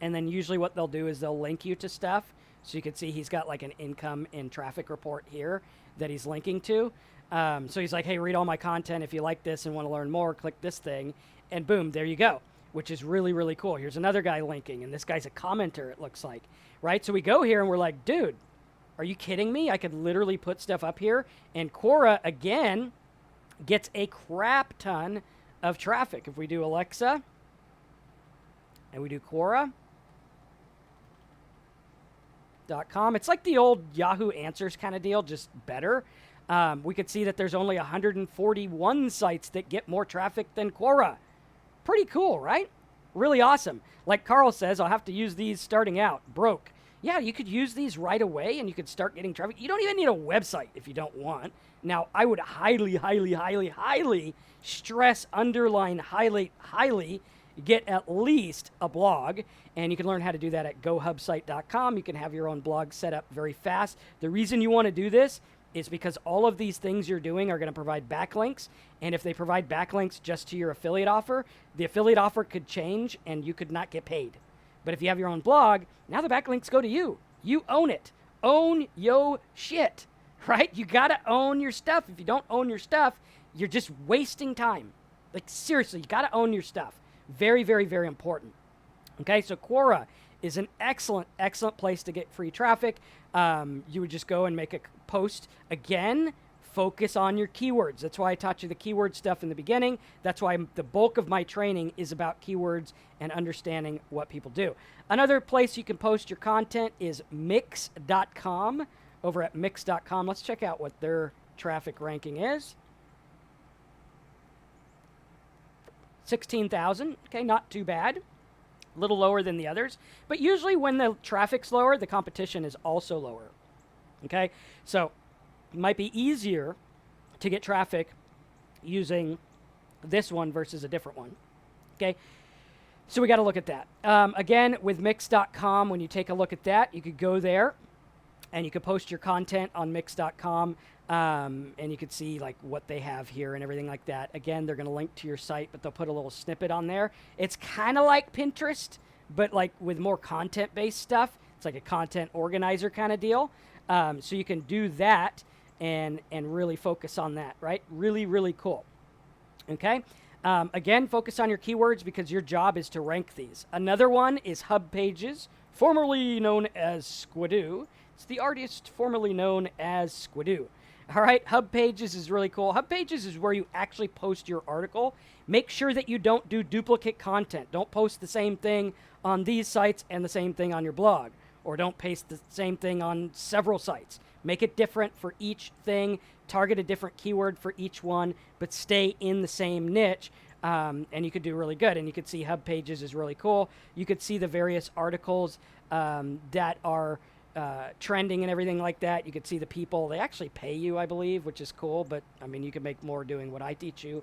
And then usually what they'll do is they'll link you to stuff. So you can see he's got like an income and traffic report here that he's linking to. So he's like, hey, read all my content. If you like this and want to learn more, click this thing. And boom, there you go, which is really, really cool. Here's another guy linking, and this guy's a commenter, it looks like, right? So we go here and we're like, dude, are you kidding me? I could literally put stuff up here. And Quora, again, gets a crap ton of traffic. If we do Alexa and we do Quora.com, it's like the old Yahoo Answers kind of deal, just better. We could see that there's only 141 sites that get more traffic than Quora. Pretty cool, right? Really awesome. Like Carl says, I'll have to use these starting out. Broke. Yeah, you could use these right away and you could start getting traffic. You don't even need a website if you don't want. Now, I would highly, highly, highly, highly stress, underline, highlight, highly get at least a blog. And you can learn how to do that at gohubsite.com. You can have your own blog set up very fast. The reason you want to do this is because all of these things you're doing are going to provide backlinks. And if they provide backlinks just to your affiliate offer, the affiliate offer could change and you could not get paid. But if you have your own blog, now the backlinks go to you. You own it. Own yo shit, right? You got to own your stuff. If you don't own your stuff, you're just wasting time. Like, seriously, you got to own your stuff. Very, very, very important. Okay, so Quora is an excellent, excellent place to get free traffic. You would just go and make a post. Again, focus on your keywords. That's why I taught you the keyword stuff in the beginning. That's why the bulk of my training is about keywords and understanding what people do. Another place you can post your content is mix.com. Over at mix.com, let's check out what their traffic ranking is. 16,000. Okay, not too bad. A little lower than the others. But usually when the traffic's lower, the competition is also lower. Okay, so it might be easier to get traffic using this one versus a different one. Okay, so we got to look at that. Again, with mix.com, when you take a look at that, you could go there and you could post your content on mix.com. And you could see like what they have here and everything like that. Again, they're going to link to your site, but they'll put a little snippet on there. It's kind of like Pinterest, but like with more content-based stuff. It's like a content organizer kind of deal. So you can do that and really focus on that, right? Really, really cool. Okay. Again, focus on your keywords because your job is to rank these. Another one is HubPages, formerly known as Squidoo. It's the artist formerly known as Squidoo. All right, HubPages is really cool. HubPages is where you actually post your article. Make sure that you don't do duplicate content. Don't post the same thing on these sites and the same thing on your blog. Or don't paste the same thing on several sites. Make it different for each thing. Target a different keyword for each one, but stay in the same niche. And you could do really good. And you could see HubPages is really cool. You could see the various articles that are trending and everything like that. You could see the people. They actually pay you, I believe, which is cool. But I mean, you can make more doing what I teach you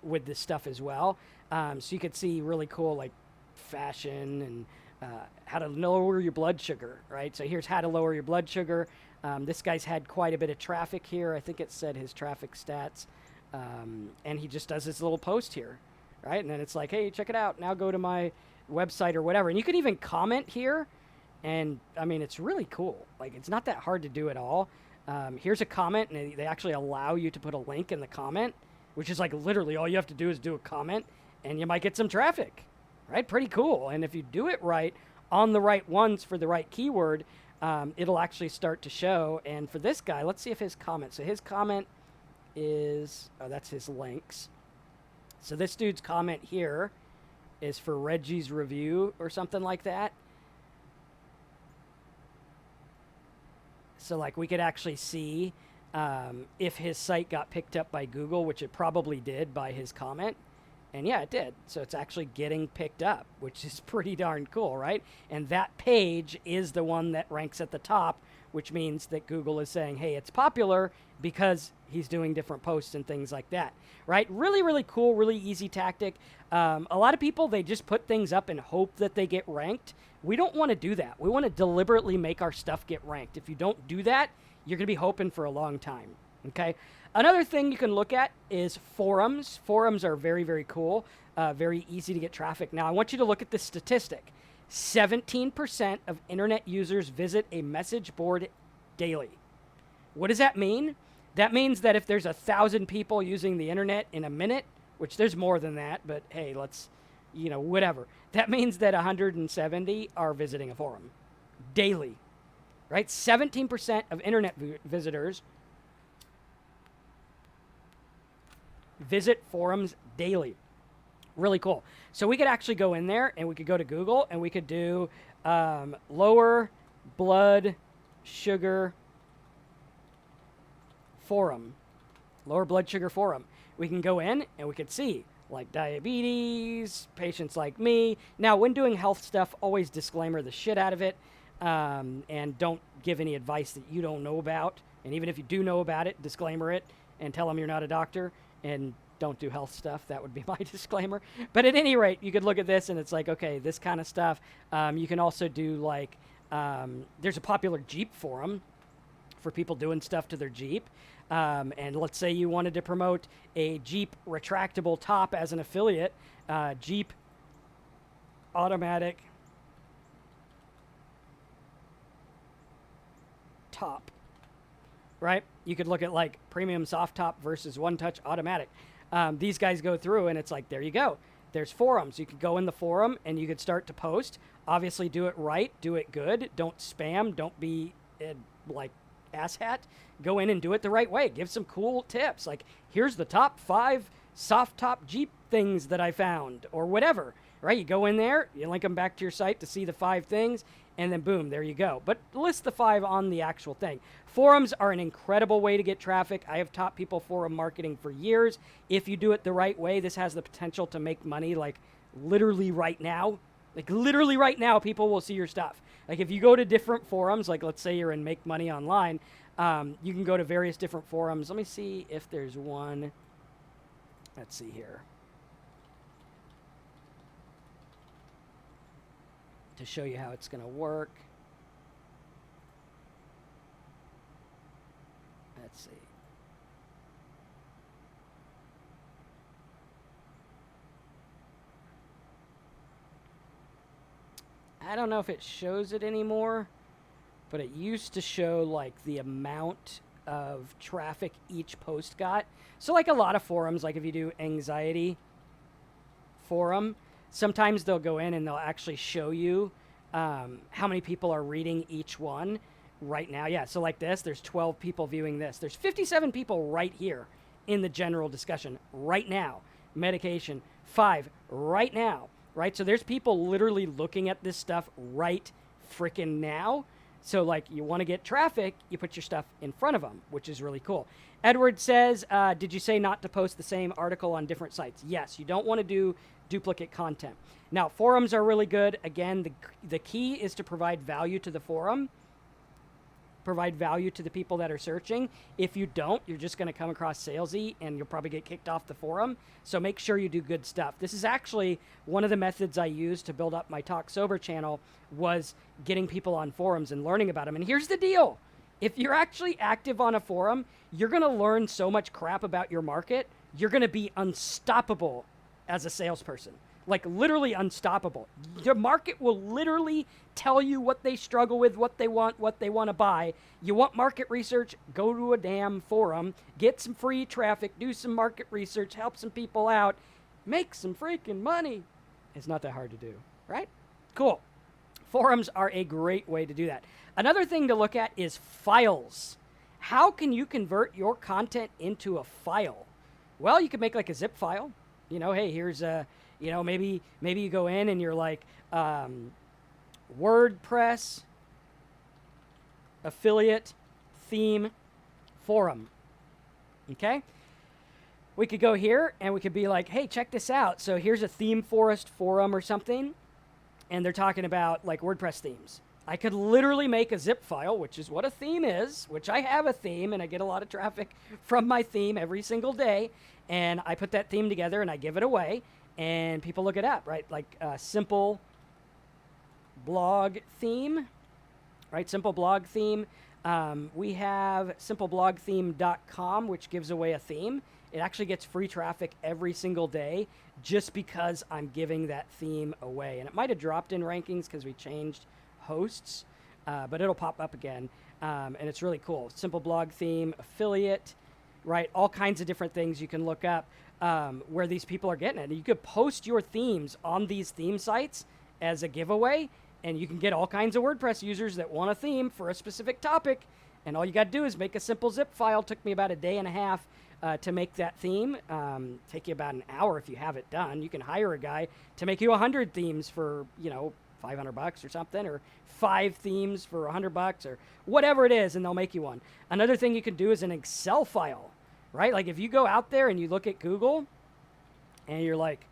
with this stuff as well. So you could see really cool like fashion and how to lower your blood sugar, right? So here's how to lower your blood sugar. This guy's had quite a bit of traffic here. I think it said his traffic stats. And he just does this little post here, right? And then it's like, hey, check it out. Now go to my website or whatever. And you can even comment here. And I mean, it's really cool. Like, it's not that hard to do at all. Here's a comment, and they actually allow you to put a link in the comment, which is like literally all you have to do is do a comment, and you might get some traffic, right? Pretty cool. And if you do it right on the right ones for the right keyword, it'll actually start to show. And for this guy, let's see if his comment. So his comment is, oh, that's his links. So this dude's comment here is for Reggie's review or something like that. So like we could actually see if his site got picked up by Google, which it probably did by his comment. And yeah, it did. So it's actually getting picked up, which is pretty darn cool, right? And that page is the one that ranks at the top, which means that Google is saying, hey, it's popular because he's doing different posts and things like that, right? Really, really cool, really easy tactic. A lot of people, they just put things up and hope that they get ranked. We don't want to do that. We want to deliberately make our stuff get ranked. If you don't do that, you're going to be hoping for a long time, okay? Another thing you can look at is forums. Forums are very, very cool, very easy to get traffic. Now, I want you to look at this statistic. 17% of internet users visit a message board daily. What does that mean? That means that if there's 1,000 people using the internet in a minute, which there's more than that, but hey, let's, whatever. That means that 170 are visiting a forum daily, right? 17% of internet visitors visit forums daily. Really cool. So we could actually go in there and we could go to Google and we could do lower blood sugar forum. Lower blood sugar forum. We can go in and we could see like diabetes, patients like me. Now, when doing health stuff, always disclaimer the shit out of it and don't give any advice that you don't know about. And even if you do know about it, disclaimer it and tell them you're not a doctor and don't do health stuff. That would be my disclaimer. But at any rate, you could look at this and it's like, okay, this kind of stuff. You can also do like, there's a popular Jeep forum for people doing stuff to their Jeep. And let's say you wanted to promote a Jeep retractable top as an affiliate, Jeep automatic top, right? You could look at like premium soft top versus one touch automatic. These guys go through and it's like, there you go. There's forums. You could go in the forum and you could start to post. Obviously do it right, do it good. Don't spam, don't be like asshat. Go in and do it the right way. Give some cool tips. Like, here's the top 5 soft top Jeep things that I found or whatever, right? You go in there, you link them back to your site to see the 5 things, and then boom, there you go. But list the 5 on the actual thing. Forums are an incredible way to get traffic. I have taught people forum marketing for years. If you do it the right way, this has the potential to make money like literally right now. Like literally right now, people will see your stuff. Like if you go to different forums, like let's say you're in Make Money Online, you can go to various different forums. Let me see if there's one. Let's see here. To show you how it's going to work. Let's see. I don't know if it shows it anymore, but it used to show like the amount of traffic each post got. So like a lot of forums, like if you do anxiety forum, sometimes they'll go in and they'll actually show you how many people are reading each one right now. Yeah, so like this, there's 12 people viewing this. There's 57 people right here in the general discussion right now. Medication, 5 right now, right? So there's people literally looking at this stuff right freaking now. So, like, you want to get traffic, you put your stuff in front of them, which is really cool. Edward says, did you say not to post the same article on different sites? Yes, you don't want to do duplicate content. Now, forums are really good. Again, the key is to provide value to the forum, provide value to the people that are searching. If you don't, you're just going to come across salesy and you'll probably get kicked off the forum. So make sure you do good stuff. This is actually one of the methods I used to build up my Talk Sober channel, was getting people on forums and learning about them. And here's the deal. If you're actually active on a forum, you're going to learn so much crap about your market. You're going to be unstoppable as a salesperson. Like, literally unstoppable. Your market will literally tell you what they struggle with, what they want to buy. You want market research? Go to a damn forum, get some free traffic, do some market research, help some people out, make some freaking money. It's not that hard to do, right? Cool. Forums are a great way to do that. Another thing to look at is files. How can you convert your content into a file? Well, you could make like a zip file. You know, hey, here's a... You know, maybe you go in and you're like, WordPress affiliate theme forum. Okay? We could go here and we could be like, hey, check this out. So here's a theme forest forum or something. And they're talking about like WordPress themes. I could literally make a zip file, which is what a theme is, which I have a theme and I get a lot of traffic from my theme every single day. And I put that theme together and I give it away. And people look it up, right? Like simple blog theme, right? Simple blog theme. We have simpleblogtheme.com, which gives away a theme. It actually gets free traffic every single day just because I'm giving that theme away. And it might have dropped in rankings because we changed hosts, but it'll pop up again. And it's really cool. Simple blog theme, affiliate, right? All kinds of different things you can look up. Where these people are getting it. You could post your themes on these theme sites as a giveaway, and you can get all kinds of WordPress users that want a theme for a specific topic, and all you got to do is make a simple zip file. Took me about a day and a half to make that theme. Take you about an hour if you have it done. You can hire a guy to make you 100 themes for, you know, $500 or something, or 5 themes for $100 or whatever it is, and they'll make you one. Another thing you can do is an Excel file. Right? Like if you go out there and you look at Google and you're like,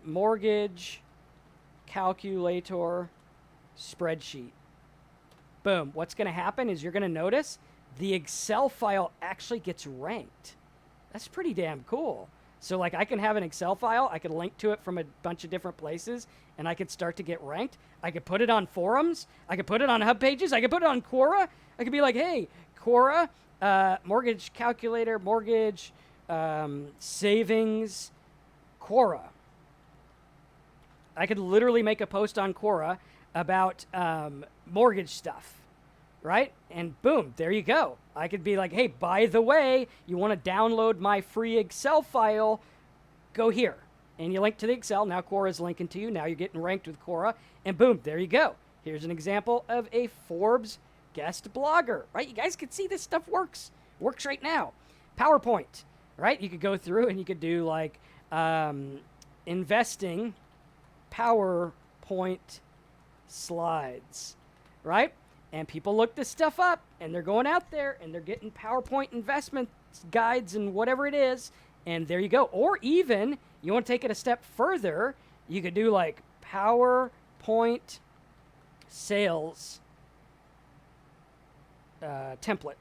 mortgage calculator spreadsheet. Boom. What's going to happen is you're going to notice the Excel file actually gets ranked. That's pretty damn cool. So like I can have an Excel file, I could link to it from a bunch of different places, and I could start to get ranked. I could put it on forums. I could put it on HubPages. I could put it on Quora. I could be like, hey, Quora, mortgage calculator, mortgage, savings, Quora. I could literally make a post on Quora about mortgage stuff, right? And boom, there you go. I could be like, hey, by the way, you want to download my free Excel file, go here. And you link to the Excel. Now Quora's linking to you. Now you're getting ranked with Quora. And boom, there you go. Here's an example of a Forbes guest blogger, right? You guys can see this stuff works right now. PowerPoint, right? You could go through and you could do like investing PowerPoint slides, right? And people look this stuff up and they're going out there and they're getting PowerPoint investment guides and whatever it is. And there you go. Or even you want to take it a step further, you could do like PowerPoint sales template.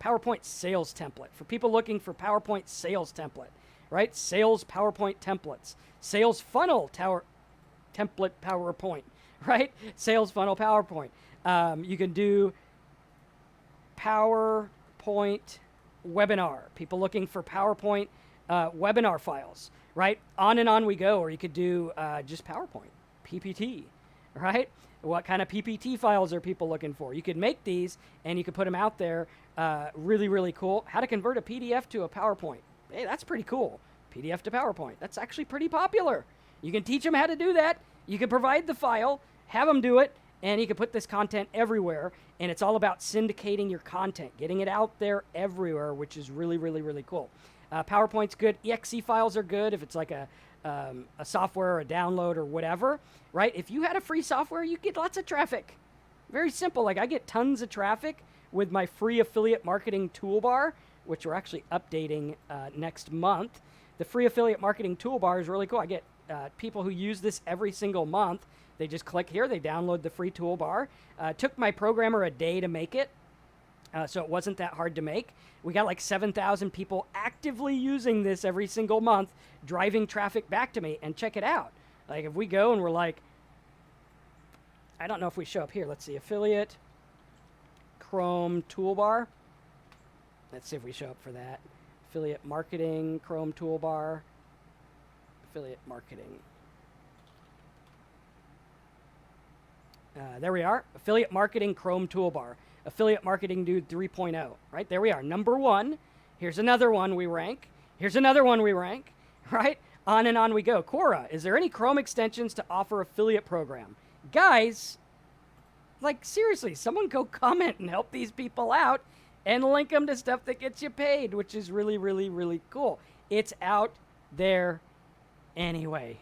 PowerPoint sales template. For people looking for PowerPoint sales template, right? Sales PowerPoint templates. Sales funnel template PowerPoint, right? Sales funnel PowerPoint. You can do PowerPoint webinar. People looking for PowerPoint webinar files, right? On and on we go. Or you could do just PowerPoint, PPT, right? What kind of PPT files are people looking for? You could make these and you could put them out there. Really, really cool. How to convert a PDF to a PowerPoint. Hey, that's pretty cool. PDF to PowerPoint. That's actually pretty popular. You can teach them how to do that. You can provide the file, have them do it, and you can put this content everywhere. And it's all about syndicating your content, getting it out there everywhere, which is really, really, really cool. PowerPoint's good. EXE files are good if it's like a software or a download or whatever, right? If you had a free software, you get lots of traffic. Very simple. Like I get tons of traffic with my free affiliate marketing toolbar, which we're actually updating next month. The free affiliate marketing toolbar is really cool. I get people who use this every single month. They just click here, they download the free toolbar. Took my programmer a day to make it, so it wasn't that hard to make. We got like 7,000 people actively using this every single month, driving traffic back to me. And check it out. Like if we go and we're like, I don't know if we show up here. Let's see, affiliate Chrome toolbar. Let's see if we show up for that. Affiliate marketing Chrome toolbar. Affiliate marketing. There we are. Affiliate marketing Chrome toolbar. Affiliate marketing dude 3.0. Right there we are. Number 1. Here's another one we rank. Here's another one we rank. Right? On and on we go. Quora, is there any Chrome extensions to offer affiliate program? Guys, like seriously, someone go comment and help these people out and link them to stuff that gets you paid, which is really, really, really cool. It's out there anyway.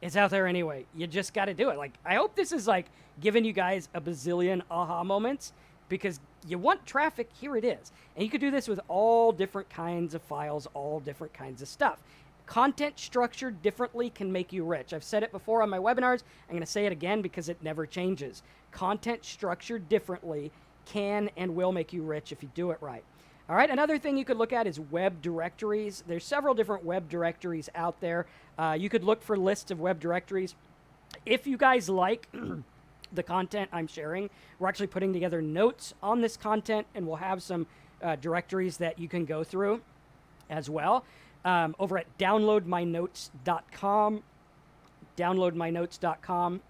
It's out there anyway. You just got to do it. Like, I hope this is like giving you guys a bazillion aha moments, because you want traffic. Here it is. And you could do this with all different kinds of files, all different kinds of stuff. Content structured differently can make you rich. I've said it before on my webinars. I'm going to say it again because it never changes. Content structured differently can and will make you rich if you do it right. All right, another thing you could look at is web directories. There's several different web directories out there. You could look for lists of web directories. If you guys like the content I'm sharing, we're actually putting together notes on this content, and we'll have some directories that you can go through as well. Over at downloadmynotes.com. Downloadmynotes.com.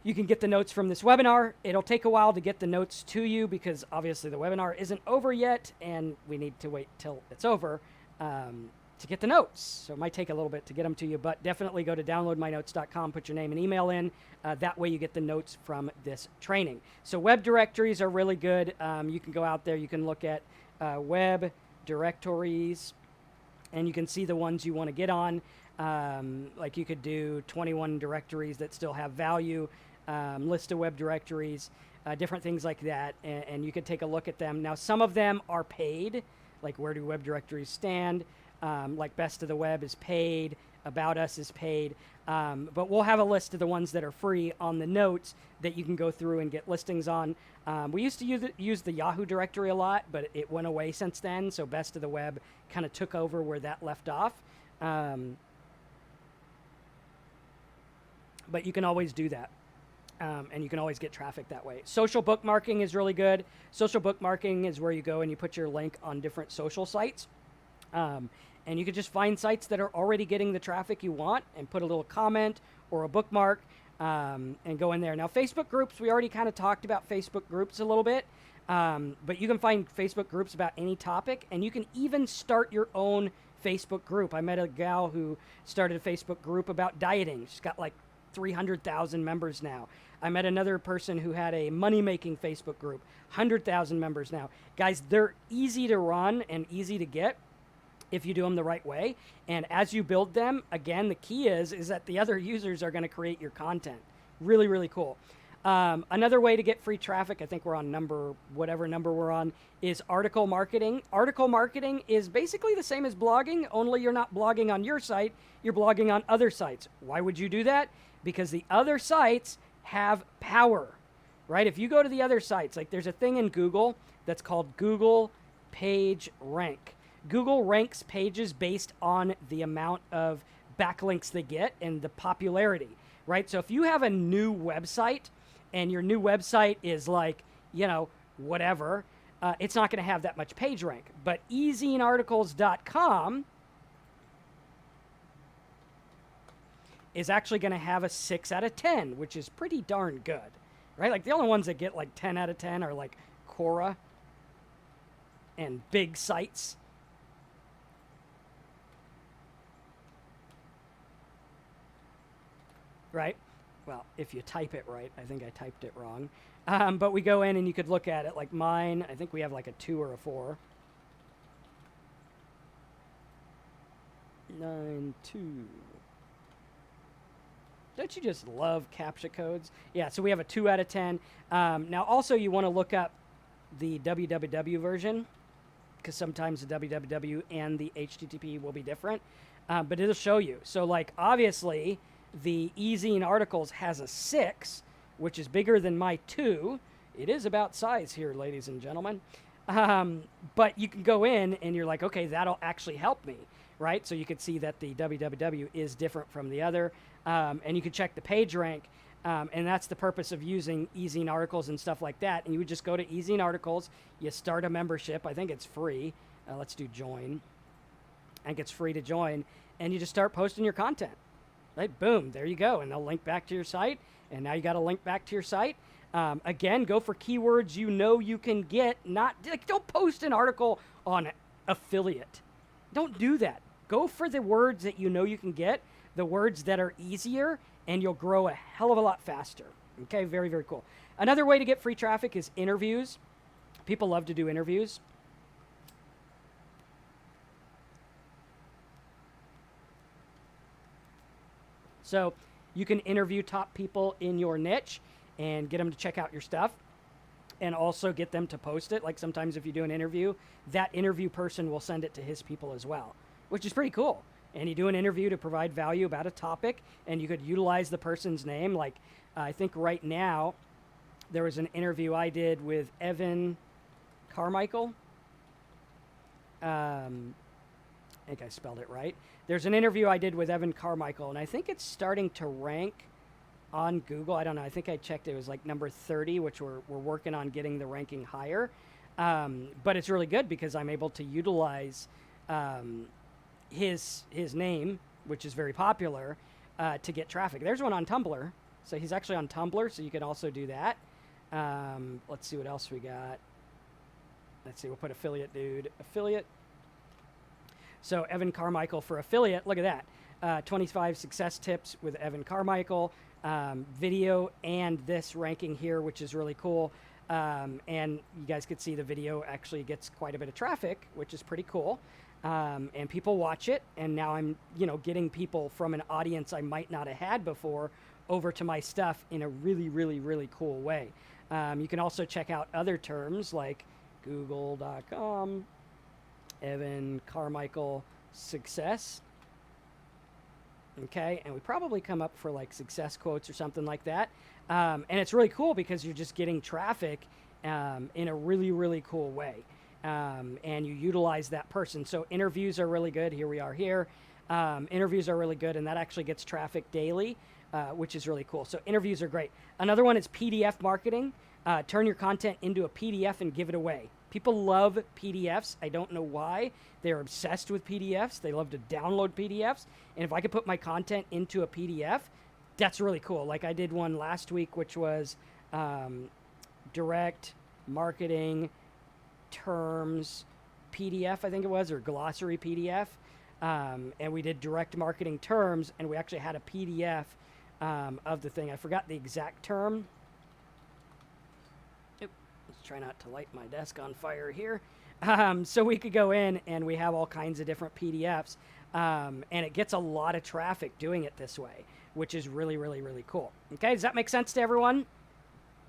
You can get the notes from this webinar. It'll take a while to get the notes to you because obviously the webinar isn't over yet, and we need to wait till it's over to get the notes. So it might take a little bit to get them to you, but definitely go to downloadmynotes.com, put your name and email in. That way you get the notes from this training. So web directories are really good. You can go out there, you can look at web directories, and you can see the ones you want to get on. Like you could do 21 directories that still have value, list of web directories, different things like that, and you could take a look at them. Now, some of them are paid, like where do web directories stand, like Best of the Web is paid, About Us is paid, but we'll have a list of the ones that are free on the notes that you can go through and get listings on. We used to use the Yahoo directory a lot, but it went away since then, so Best of the Web kind of took over where that left off. But you can always do that. And you can always get traffic that way. Social bookmarking is really good. Social bookmarking is where you go and you put your link on different social sites. And you can just find sites that are already getting the traffic you want and put a little comment or a bookmark and go in there. Now, Facebook groups, we already kind of talked about Facebook groups a little bit. But you can find Facebook groups about any topic, and you can even start your own Facebook group. I met a gal who started a Facebook group about dieting. She's got like 300,000 members now. I met another person who had a money-making Facebook group, 100,000 members now. Guys, they're easy to run and easy to get if you do them the right way. And as you build them, again, the key is that the other users are going to create your content. Really, really cool. Another way to get free traffic, I think we're on whatever number we're on, is article marketing. Article marketing is basically the same as blogging, only you're not blogging on your site, you're blogging on other sites. Why would you do that? Because the other sites have power, right? If you go to the other sites, like there's a thing in Google that's called Google Page Rank. Google ranks pages based on the amount of backlinks they get and the popularity, right? So if you have a new website and your new website is like, whatever, it's not going to have that much page rank. But ezinearticles.com is actually going to have a 6 out of 10, which is pretty darn good, right? Like the only ones that get like 10 out of 10 are like Quora and big sites. Right? Well, if you type it right, I think I typed it wrong. But we go in and you could look at it like mine. I think we have like a 2 or a 4. 9, 2. Don't you just love CAPTCHA codes? Yeah, so we have a 2 out of 10. Now, also, you want to look up the www version because sometimes the www and the HTTP will be different, but it'll show you. So, like, obviously, the ezine articles has a 6, which is bigger than my 2. It is about size here, ladies and gentlemen. But you can go in and you're like, okay, that'll actually help me, right? So you could see that the www is different from the other, and you can check the page rank, and that's the purpose of using ezine articles and stuff like that. And you would just go to ezine articles, you start a membership. I think it's free. Let's do join. I think it's free to join, and you just start posting your content. Right? Boom, there you go, and they'll link back to your site, and now you got a link back to your site. Again, go for keywords you know you can get. Not like, don't post an article on affiliate. Don't do that. Go for the words that you know you can get, the words that are easier, and you'll grow a hell of a lot faster. Okay, very, very cool. Another way to get free traffic is interviews. People love to do interviews. So you can interview top people in your niche and get them to check out your stuff and also get them to post it. Like sometimes if you do an interview, that interview person will send it to his people as well, which is pretty cool. And you do an interview to provide value about a topic, and you could utilize the person's name. Like I think right now there was an interview I did with Evan Carmichael. I think I spelled it right. There's an interview I did with Evan Carmichael, and I think it's starting to rank on Google. I don't know. I think I checked. It was like number 30, which we're working on getting the ranking higher. But it's really good because I'm able to utilize his name, which is very popular, to get traffic. There's one on Tumblr. So he's actually on Tumblr, so you can also do that. Let's see what else we got. Let's see. We'll put affiliate dude. Affiliate. So Evan Carmichael for affiliate. Look at that. 25 success tips with Evan Carmichael. Video and this ranking here, which is really cool. And you guys could see the video actually gets quite a bit of traffic, which is pretty cool. And people watch it. And now I'm, getting people from an audience I might not have had before over to my stuff in a really, really, really cool way. You can also check out other terms like google.com, Evan Carmichael success. Okay, and we probably come up for like success quotes or something like that. And it's really cool because you're just getting traffic in a really, really cool way. And you utilize that person. So interviews are really good. Here we are here. Interviews are really good, and that actually gets traffic daily, which is really cool. So interviews are great. Another one is PDF marketing. Turn your content into a PDF and give it away. People love PDFs. I don't know why. They're obsessed with PDFs. They love to download PDFs. And if I could put my content into a PDF, that's really cool. Like I did one last week, which was direct marketing terms PDF, I think it was, or glossary PDF. And we did direct marketing terms, and we actually had a PDF of the thing. I forgot the exact term. Let's try not to light my desk on fire here. So we could go in and we have all kinds of different PDFs, and it gets a lot of traffic doing it this way, which is really, really, really cool. Okay, does that make sense to everyone?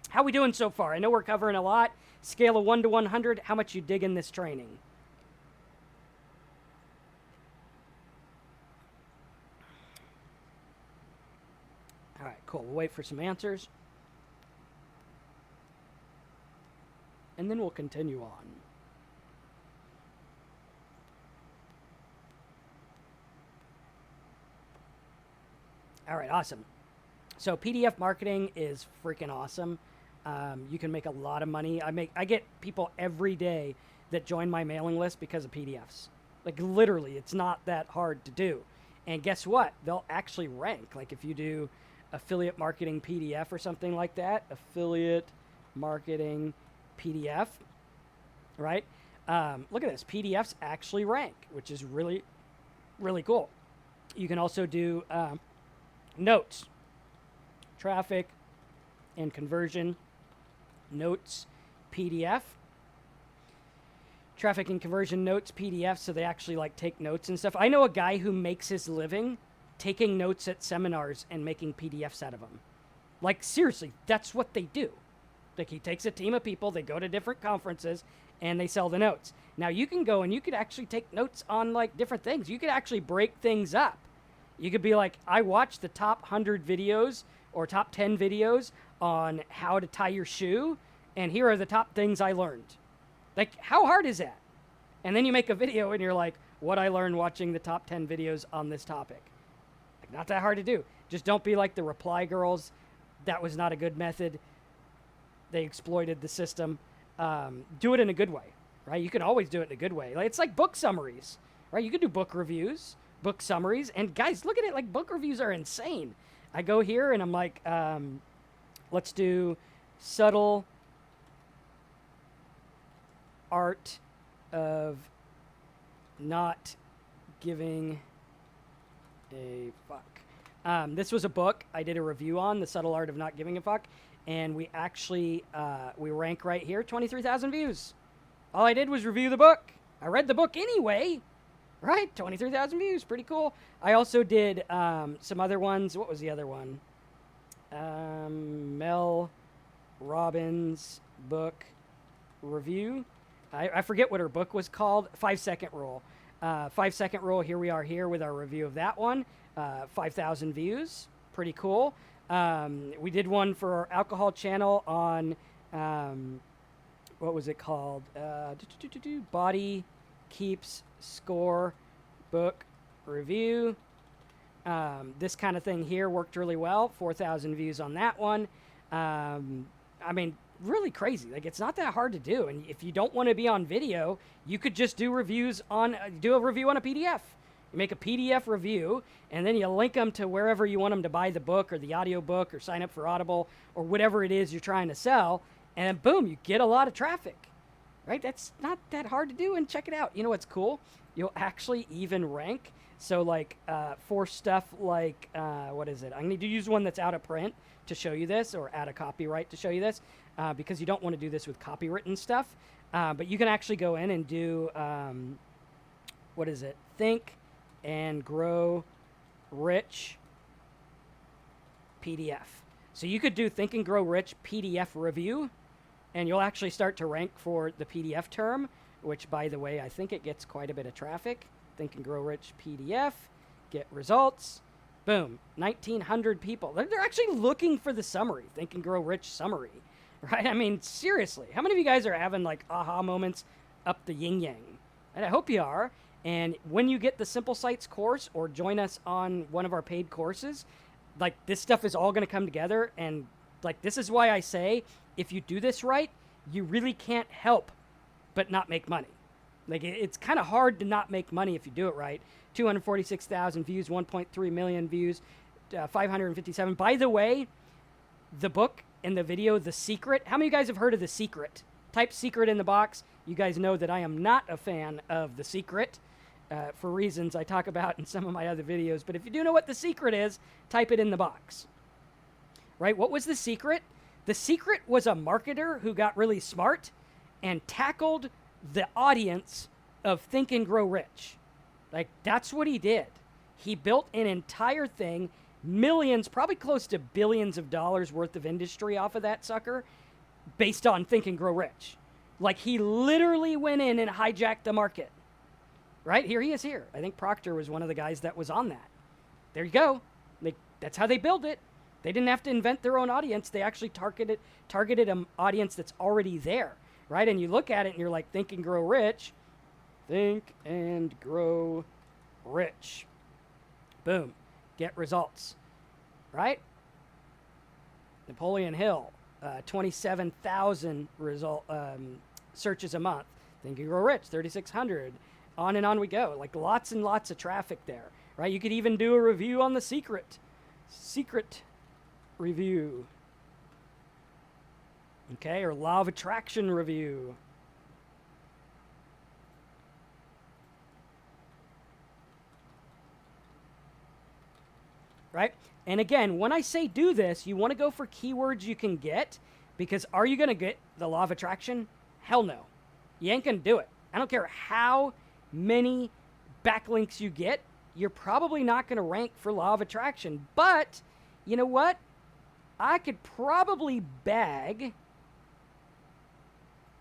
How we doing so far? I know we're covering a lot. Scale of 1 to 100, how much you dig in this training? All right, cool. We'll wait for some answers. And then we'll continue on. All right, awesome. So PDF marketing is freaking awesome. You can make a lot of money. I get people every day that join my mailing list because of PDFs. Like literally, it's not that hard to do. And guess what? They'll actually rank. Like if you do affiliate marketing PDF or something like that, affiliate marketing PDF, right? Look at this. PDFs actually rank, which is really, really cool. You can also do notes, traffic, and conversion notes PDF. Traffic and conversion notes PDF, so they actually like take notes and stuff. I know a guy who makes his living taking notes at seminars and making PDFs out of them. Like, seriously, that's what they do. Like, he takes a team of people, they go to different conferences, and they sell the notes. Now, you can go and you could actually take notes on, like, different things. You could actually break things up. You could be like, I watched the top 100 videos or top 10 videos on how to tie your shoe, and here are the top things I learned. Like, how hard is that? And then you make a video and you're like, what I learned watching the top 10 videos on this topic. Like, not that hard to do. Just don't be like the reply girls. That was not a good method. They exploited the system. Do it in a good way, right? You can always do it in a good way. Like, it's like book summaries, right? You can do book reviews, book summaries. And guys, look at it. Like, book reviews are insane. I go here and I'm like, let's do subtle art of not giving a fuck. This was a book I did a review on, The Subtle Art of Not Giving a Fuck, and we actually we rank right here, 23,000 views. All I did was review the book. I read the book anyway, right? 23,000 views, pretty cool. I also did some other ones. What was the other one? Mel Robbins book review. I forget what her book was called. 5-second rule. 5-second rule. Here we are here with our review of that one. 5,000 views. Pretty cool. We did one for our alcohol channel on, what was it called? Body Keeps Score book review. This kind of thing here worked really well. 4,000 views on that one. I mean, really crazy. Like, it's not that hard to do. And if you don't want to be on video, you could just do reviews on, do a review on a PDF. You make a PDF review, and then you link them to wherever you want them to buy the book or the audio book or sign up for Audible or whatever it is you're trying to sell. And boom, you get a lot of traffic, right? That's not that hard to do. And check it out. You know what's cool? You'll actually even rank. So, like, for stuff like, what is it? I'm going to use one that's out of print to show you this, or out of copyright to show you this, because you don't want to do this with copywritten stuff. But you can actually go in and do, what is it? Think and Grow Rich PDF. So you could do Think and Grow Rich PDF review, and you'll actually start to rank for the PDF term, which, by the way, I think it gets quite a bit of traffic. Think and Grow Rich PDF, get results. Boom, 1,900 people. They're actually looking for the summary, Think and Grow Rich summary, right? I mean, seriously, how many of you guys are having like aha moments up the yin yang? And I hope you are. And when you get the Simple Sites course or join us on one of our paid courses, like, this stuff is all going to come together. And like, this is why I say, if you do this right, you really can't help but not make money. Like, it's kind of hard to not make money if you do it right. 246,000 views, 1.3 million views, 557. By the way, the book and the video, The Secret. How many of you guys have heard of The Secret? Type Secret in the box. You guys know that I am not a fan of The Secret for reasons I talk about in some of my other videos. But if you do know what The Secret is, type it in the box. Right? What was The Secret? The Secret was a marketer who got really smart and tackled the audience of Think and Grow Rich. Like, that's what he did. He built an entire thing, millions, probably close to billions of dollars worth of industry off of that sucker, based on Think and Grow Rich. Like, he literally went in and hijacked the market. Right? Here he is here. I think Proctor was one of the guys that was on that. There you go. That's how they build it. They didn't have to invent their own audience. They actually targeted an audience that's already there. Right? And you look at it and you're like, Think and Grow Rich. Think and Grow Rich. Boom. Get results. Right? Napoleon Hill. 27,000 searches a month. Think and Grow Rich. 3,600. On and on we go. Like, lots and lots of traffic there. Right? You could even do a review on The Secret. Secret review. Okay, or Law of Attraction review. Right? And again, when I say do this, you want to go for keywords you can get, because are you going to get the Law of Attraction? Hell no. You ain't going to do it. I don't care how many backlinks you get, you're probably not going to rank for law of attraction. But you know what? I could probably bag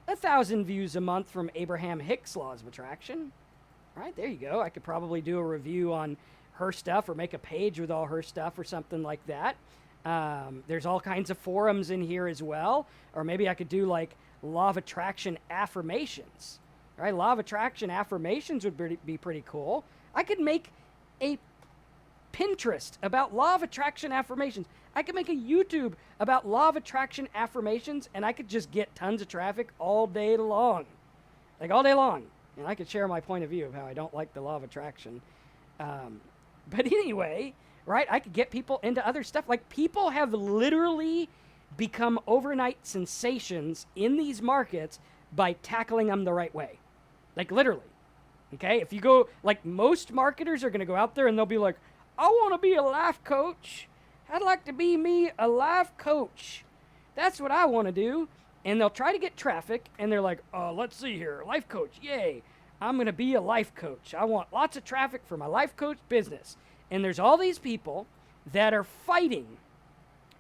1,000 views a month from Abraham Hicks' laws of attraction. Right, there you go. I could probably do a review on her stuff or make a page with all her stuff or something like that. There's all kinds of forums in here as well. Or maybe I could do like law of attraction affirmations. Right, law of attraction affirmations would be pretty cool. I could make a Pinterest about law of attraction affirmations. I could make a YouTube about law of attraction affirmations, and I could just get tons of traffic all day long. Like all day long. And I could share my point of view of how I don't like the law of attraction. But anyway, right, I could get people into other stuff. Like people have literally become overnight sensations in these markets by tackling them the right way. Like literally. Okay, if you go, like most marketers are going to go out there and they'll be like, I want to be a life coach. I'd like to be me, a life coach. That's what I want to do. And they'll try to get traffic and they're like, oh, let's see here, life coach, yay. I'm going to be a life coach. I want lots of traffic for my life coach business. And there's all these people that are fighting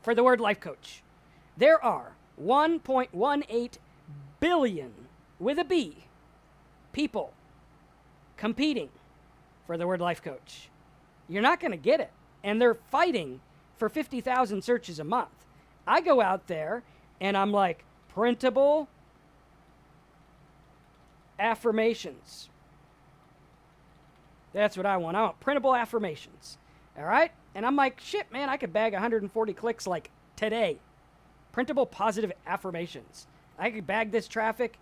for the word life coach. There are 1.18 billion, with a B, people competing for the word life coach. You're not going to get it. And they're fighting for 50,000 searches a month. I go out there and I'm like, printable affirmations. That's what I want. I want printable affirmations. All right? And I'm like, shit, man, I could bag 140 clicks like today. Printable positive affirmations. I could bag this traffic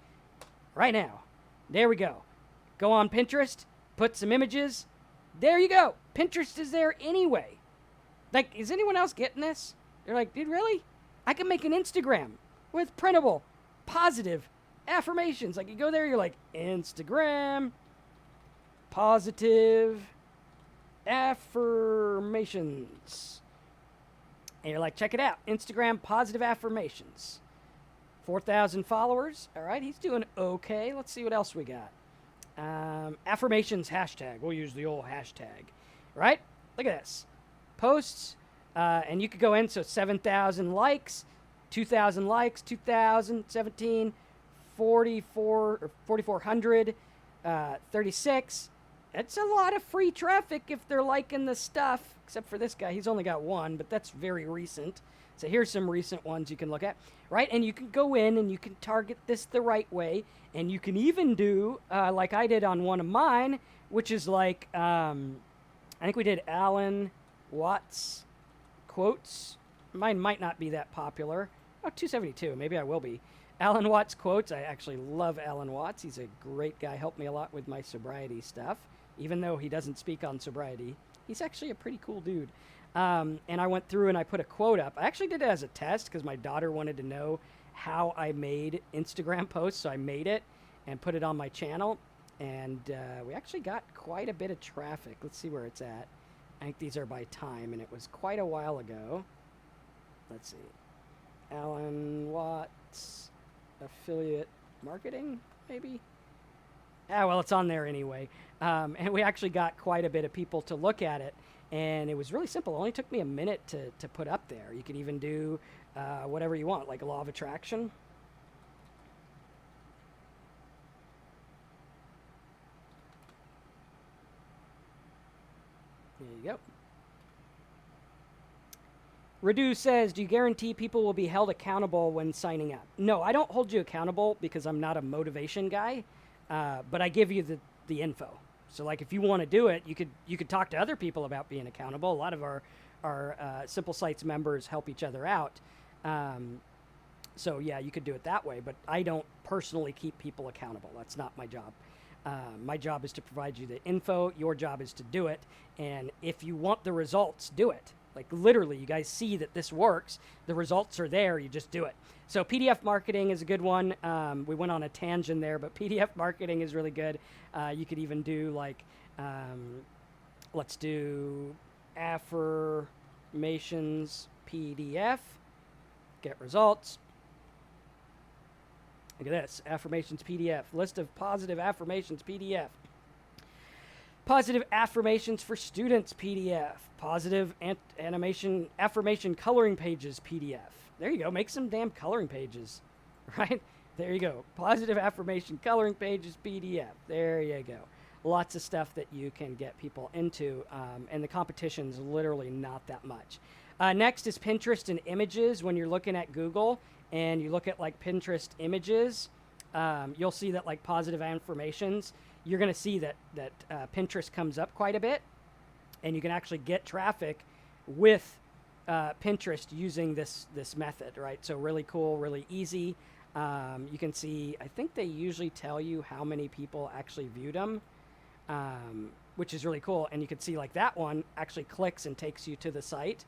right now. There we go. Go on Pinterest, put some images. There you go. Pinterest is there anyway. Like, is anyone else getting this? They're like, dude, really? I can make an Instagram with printable positive affirmations. Like, you go there, you're like, Instagram positive affirmations. And you're like, check it out. Instagram positive affirmations. 4,000 followers. All right, he's doing okay. Let's see what else we got. Affirmations hashtag. We'll use the old hashtag. Right? Look at this. Posts. And you could go in, so 7,000 likes, 2,000 likes, 2,017, 44, or 4,400, 36. That's a lot of free traffic if they're liking the stuff, except for this guy. He's only got one, but that's very recent. So here's some recent ones you can look at, right? And you can go in and you can target this the right way. And you can even do, like I did on one of mine, which is like, I think we did Alan Watts quotes. Mine might not be that popular. Oh, 272. Maybe I will be. Alan Watts quotes. I actually love Alan Watts. He's a great guy. Helped me a lot with my sobriety stuff. Even though he doesn't speak on sobriety, he's actually a pretty cool dude. And I went through and I put a quote up. I actually did it as a test because my daughter wanted to know how I made Instagram posts. So I made it and put it on my channel. And we actually got quite a bit of traffic. Let's see where it's at. I think these are by time, and it was quite a while ago. Let's see. Alan Watts affiliate marketing, maybe? Ah, well, it's on there anyway. And we actually got quite a bit of people to look at it. And it was really simple. It only took me a minute to put up there. You could even do whatever you want, like a law of attraction. There you go. Redu says, do you guarantee people will be held accountable when signing up? No, I don't hold you accountable because I'm not a motivation guy, but I give you the info. So like if you want to do it, you could talk to other people about being accountable. A lot of our Simple Sites members help each other out. So yeah, you could do it that way, but I don't personally keep people accountable. That's not my job. My job is to provide you the info. Your job is to do it. And if you want the results, do it. Like literally, you guys see that this works. The results are there. You just do it. So PDF marketing is a good one. We went on a tangent there, but PDF marketing is really good. You could even do like, let's do affirmations PDF. Get results. Look at this, affirmations PDF, list of positive affirmations PDF. Positive affirmations for students PDF, positive animation affirmation coloring pages PDF. There you go. Make some damn coloring pages, right? There you go. Positive affirmation coloring pages PDF. There you go. Lots of stuff that you can get people into, and the competition's literally not that much. Next is Pinterest and images. When you're looking at Google and you look at like Pinterest images, you'll see that like positive affirmations, you're going to see that Pinterest comes up quite a bit, and you can actually get traffic with Pinterest using this method, right? So really cool, really easy. You can see, I think they usually tell you how many people actually viewed them, which is really cool. And you can see like that one actually clicks and takes you to the site,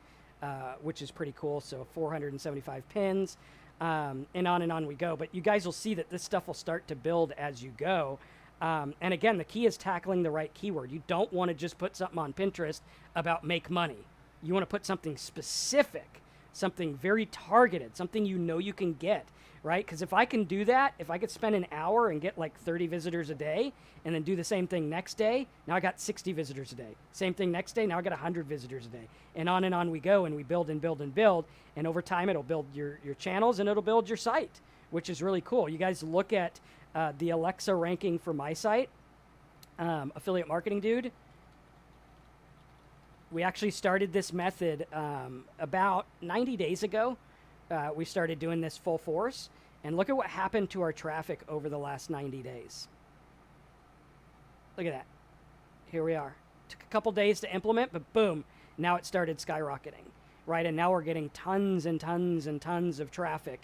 which is pretty cool. So 475 pins, and on we go. But you guys will see that this stuff will start to build as you go. And again, the key is tackling the right keyword. You don't want to just put something on Pinterest about make money. You want to put something specific, something very targeted, something you know you can get, right? Because if I can do that, if I could spend an hour and get like 30 visitors a day and then do the same thing next day, now I got 60 visitors a day. Same thing next day, now I got 100 visitors a day. And on we go, and we build and build and build. And over time, it'll build your channels and it'll build your site, which is really cool. You guys look at the Alexa ranking for my site, Affiliate Marketing Dude. We actually started this method about 90 days ago. We started doing this full force, and look at what happened to our traffic over the last 90 days. Look at that. Here we are. Took a couple days to implement, but boom, now it started skyrocketing, right? And now we're getting tons and tons and tons of traffic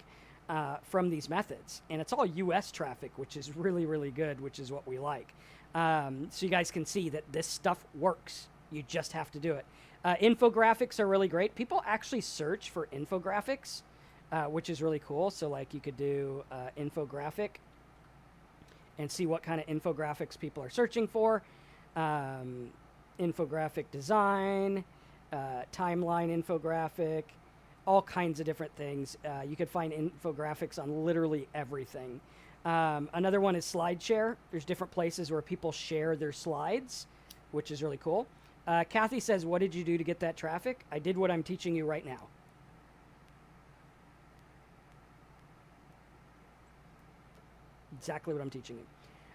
from these methods, and it's all US traffic, which is really, really good, which is what we like. So you guys can see that this stuff works. You just have to do it. Infographics are really great. People actually search for infographics, which is really cool. So like you could do infographic and see what kind of infographics people are searching for. Infographic design, timeline infographic, all kinds of different things. You could find infographics on literally everything. Another one is SlideShare. There's different places where people share their slides, which is really cool. Kathy says, what did you do to get that traffic? I did what I'm teaching you right now. Exactly what I'm teaching you.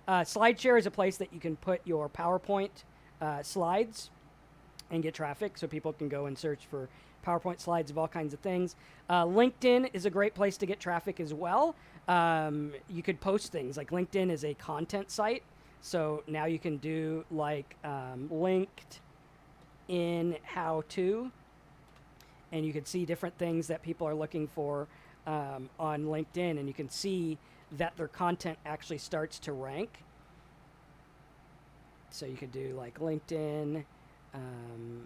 SlideShare is a place that you can put your PowerPoint slides and get traffic, so people can go and search for PowerPoint slides of all kinds of things. LinkedIn is a great place to get traffic as well. You could post things. Like LinkedIn is a content site, so now you can do like linked in how to, and you can see different things that people are looking for on LinkedIn, and you can see that their content actually starts to rank. So you could do like LinkedIn.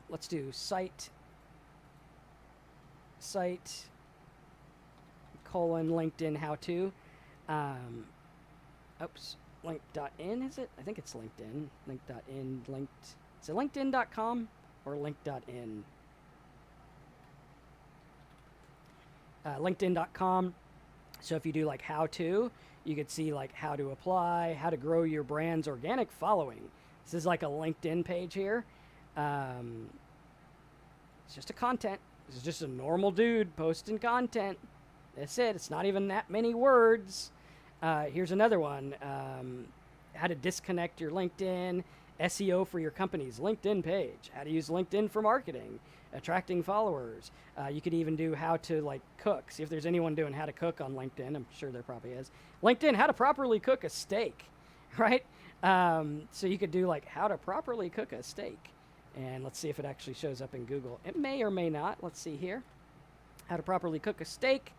Let's do site colon LinkedIn how to. Oops, link.in is it? I think it's LinkedIn. Link.in, linked. Is it linkedin.com or link.in? LinkedIn.com. So if you do like how to, you could see like how to apply, how to grow your brand's organic following. This is like a LinkedIn page here. It's just a content. This is just a normal dude posting content. That's it. It's not even that many words. Here's another one. How to disconnect your LinkedIn, SEO for your company's LinkedIn page, how to use LinkedIn for marketing, attracting followers. You could even do how to like cook. See if there's anyone doing how to cook on LinkedIn. I'm sure there probably is. LinkedIn, how to properly cook a steak, right? So you could do like how to properly cook a steak. And let's see if it actually shows up in Google. It may or may not. Let's see here. How to properly cook a steak.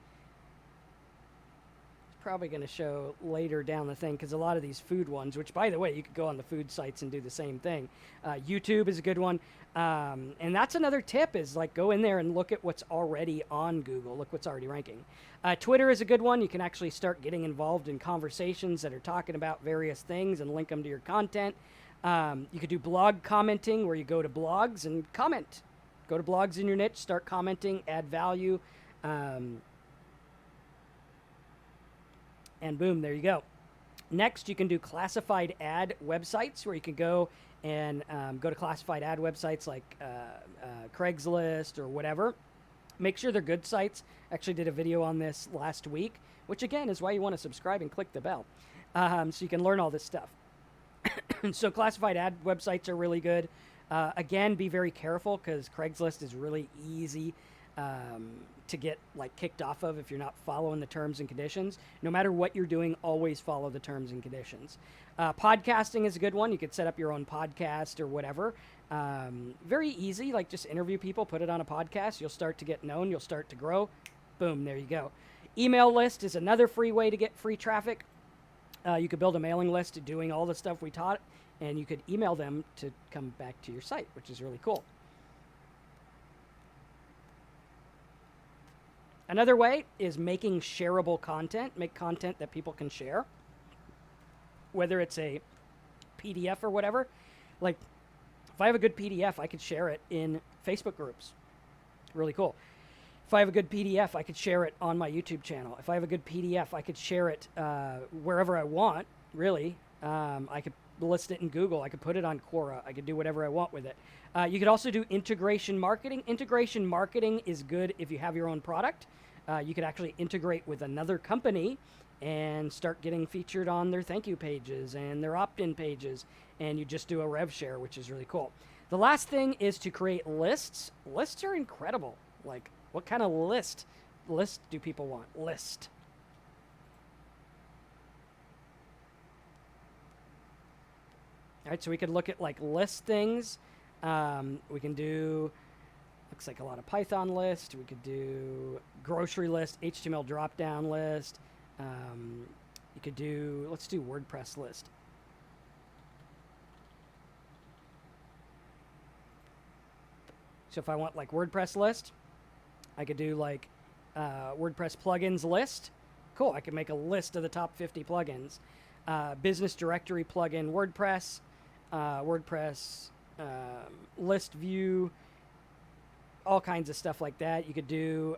Probably going to show later down the thing, because a lot of these food ones, which by the way, you could go on the food sites and do the same thing. YouTube is a good one. And that's another tip, is like go in there and look at what's already on Google. Look what's already ranking. Twitter is a good one. You can actually start getting involved in conversations that are talking about various things and link them to your content. You could do blog commenting, where you go to blogs and comment. Go to blogs in your niche, start commenting, add value. And boom, there you go. Next, you can do classified ad websites, where you can go and go to classified ad websites like Craigslist or whatever. Make sure they're good sites. Actually did a video on this last week, which again is why you want to subscribe and click the bell, so you can learn all this stuff. So classified ad websites are really good. Again, be very careful because Craigslist is really easy to get like kicked off of if you're not following the terms and conditions. No matter what you're doing, always follow the terms and conditions. Podcasting is a good one. You could set up your own podcast or whatever. Very easy, like just interview people, put it on a podcast. You'll start to get known. You'll start to grow. Boom, there you go. Email list is another free way to get free traffic. You could build a mailing list doing all the stuff we taught, and you could email them to come back to your site, which is really cool. Another way is making shareable content. Make content that people can share, whether it's a PDF or whatever. Like, if I have a good PDF, I could share it in Facebook groups. Really cool. If I have a good PDF, I could share it on my YouTube channel. If I have a good PDF, I could share it wherever I want, really. I could list it in Google. I could put it on Quora. I could do whatever I want with it. You could also do integration marketing. Integration marketing is good if you have your own product. You could actually integrate with another company and start getting featured on their thank you pages and their opt-in pages, and you just do a rev share, which is really cool. The last thing is to create lists. Lists are incredible. Like, what kind of list do people want? List. All right, so we could look at like list things. We can do, looks like a lot of Python list. We could do grocery list, HTML drop-down list. You could do, let's do WordPress list. So if I want like WordPress list, I could do like WordPress plugins list. Cool, I could make a list of the top 50 plugins. Business directory plugin WordPress, WordPress list view, all kinds of stuff like that. You could do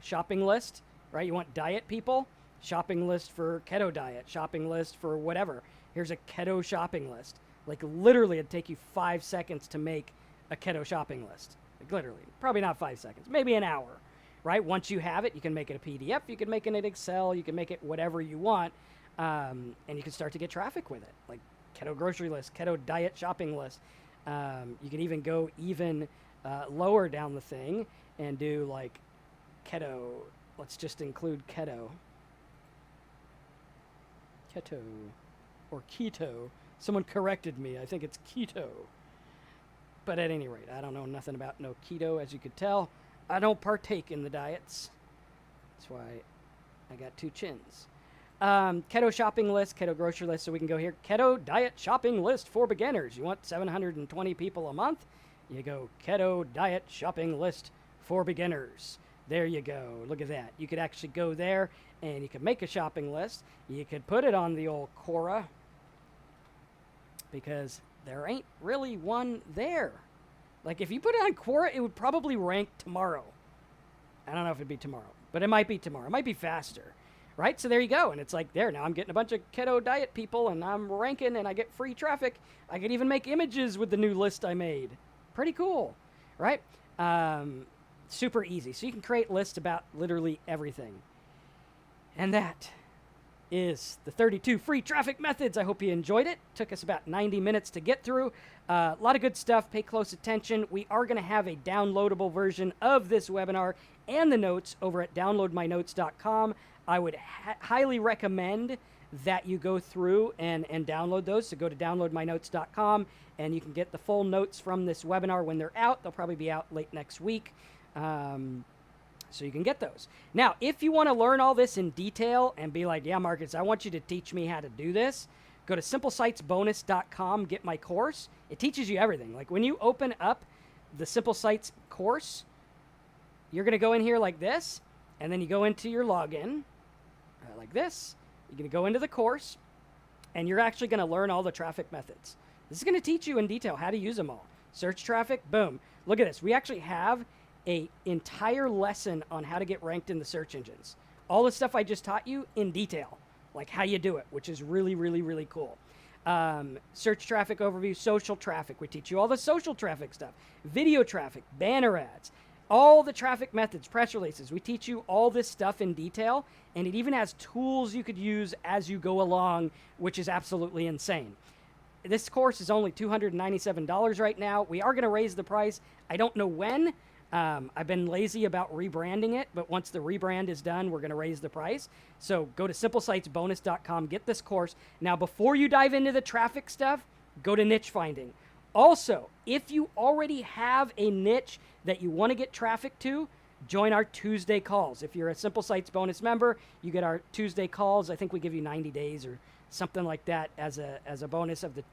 shopping list, right? You want diet people, shopping list for keto diet, shopping list for whatever. Here's a keto shopping list. Like literally it'd take you 5 seconds to make a keto shopping list. Like literally, probably not 5 seconds, maybe an hour, right? Once you have it, you can make it a PDF, you can make it in Excel, you can make it whatever you want, and you can start to get traffic with it. Like keto grocery list, keto diet shopping list. You can even go lower down the thing and do like keto. Let's just include keto or keto. Someone corrected me. I think it's keto. But at any rate, I don't know nothing about no keto, as you could tell. I don't partake in the diets. That's why I got 2 chins. Keto shopping list, keto grocery list. So we can go here. Keto diet shopping list for beginners. You want 720 people a month? You go keto diet shopping list for beginners. There you go. Look at that. You could actually go there and you could make a shopping list. You could put it on the old Quora, because there ain't really one there. Like if you put it on Quora, it would probably rank tomorrow. I don't know if it'd be tomorrow, but it might be tomorrow. It might be faster, right? So there you go. And it's like there, now I'm getting a bunch of keto diet people and I'm ranking and I get free traffic. I could even make images with the new list I made. Pretty cool, right? Super easy. So you can create lists about literally everything. And that is the 32 free traffic methods. I hope you enjoyed it. Took us about 90 minutes to get through. A lot of good stuff. Pay close attention. We are going to have a downloadable version of this webinar and the notes over at downloadmynotes.com. I would highly recommend that you go through and download those. So go to downloadmynotes.com and you can get the full notes from this webinar when they're out. They'll probably be out late next week. So you can get those. Now, if you want to learn all this in detail and be like, yeah, Marcus, I want you to teach me how to do this, go to simplesitesbonus.com, get my course. It teaches you everything. Like when you open up the Simple Sites course, you're going to go in here like this, and then you go into your login like this. You're going to go into the course, and you're actually going to learn all the traffic methods. This is going to teach you in detail how to use them all. Search traffic, boom. Look at this. We actually have an entire lesson on how to get ranked in the search engines. All the stuff I just taught you in detail. like how you do it, which is really, really, really cool. Search traffic overview, social traffic. We teach you all the social traffic stuff, video traffic, banner ads, all the traffic methods, press releases. We teach you all this stuff in detail, and it even has tools you could use as you go along, which is absolutely insane. This course is only $297 right now. We are going to raise the price. I don't know when. I've been lazy about rebranding it, but once the rebrand is done, we're going to raise the price. So go to simplesitesbonus.com, get this course. Now, before you dive into the traffic stuff, go to niche finding. Also, if you already have a niche that you want to get traffic to, join our Tuesday calls. If you're a Simple Sites Bonus member, you get our Tuesday calls. I think we give you 90 days or something like that as a bonus of the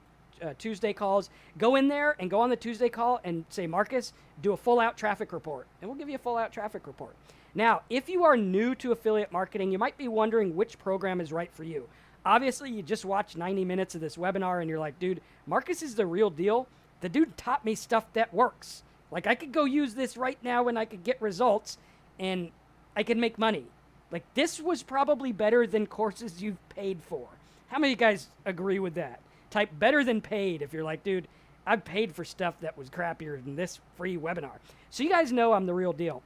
Tuesday calls. Go in there and go on the Tuesday call and say, Marcus, do a full-out traffic report, and we'll give you a full-out traffic report. Now, if you are new to affiliate marketing, you might be wondering which program is right for you. Obviously, you just watched 90 minutes of this webinar and you're like, dude, Marcus is the real deal. The dude taught me stuff that works. Like, I could go use this right now and I could get results and I could make money. Like, this was probably better than courses you've paid for. How many of you guys agree with that? Type better than paid if you're like, dude, I've paid for stuff that was crappier than this free webinar. So you guys know I'm the real deal.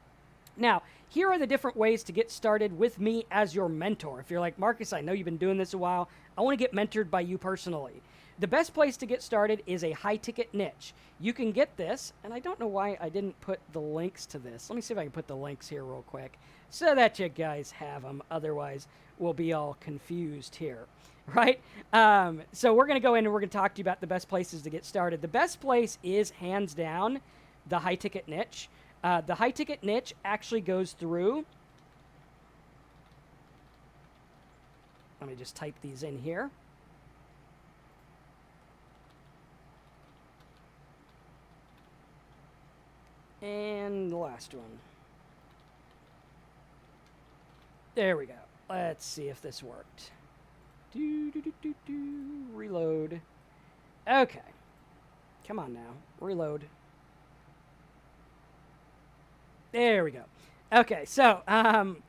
Now, here are the different ways to get started with me as your mentor. If you're like, Marcus, I know you've been doing this a while. I want to get mentored by you personally. The best place to get started is a high-ticket niche. You can get this, and I don't know why I didn't put the links to this. Let me see if I can put the links here real quick so that you guys have them. Otherwise, we'll be all confused here, right? So we're going to go in and we're going to talk to you about the best places to get started. The best place is, hands down, the high-ticket niche. The high-ticket niche actually goes through... Let me just type these in here. And the last one. There we go. Let's see if this worked. Reload. Okay. Come on now. Reload. There we go. Okay, so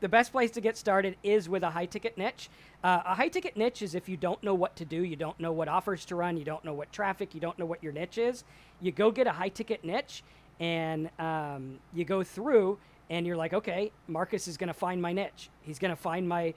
the best place to get started is with a high-ticket niche. A high-ticket niche is if you don't know what to do, you don't know what offers to run, you don't know what traffic, you don't know what your niche is. You go get a high-ticket niche, and you go through, and you're like, okay, Marcus is going to find my niche. He's going to find my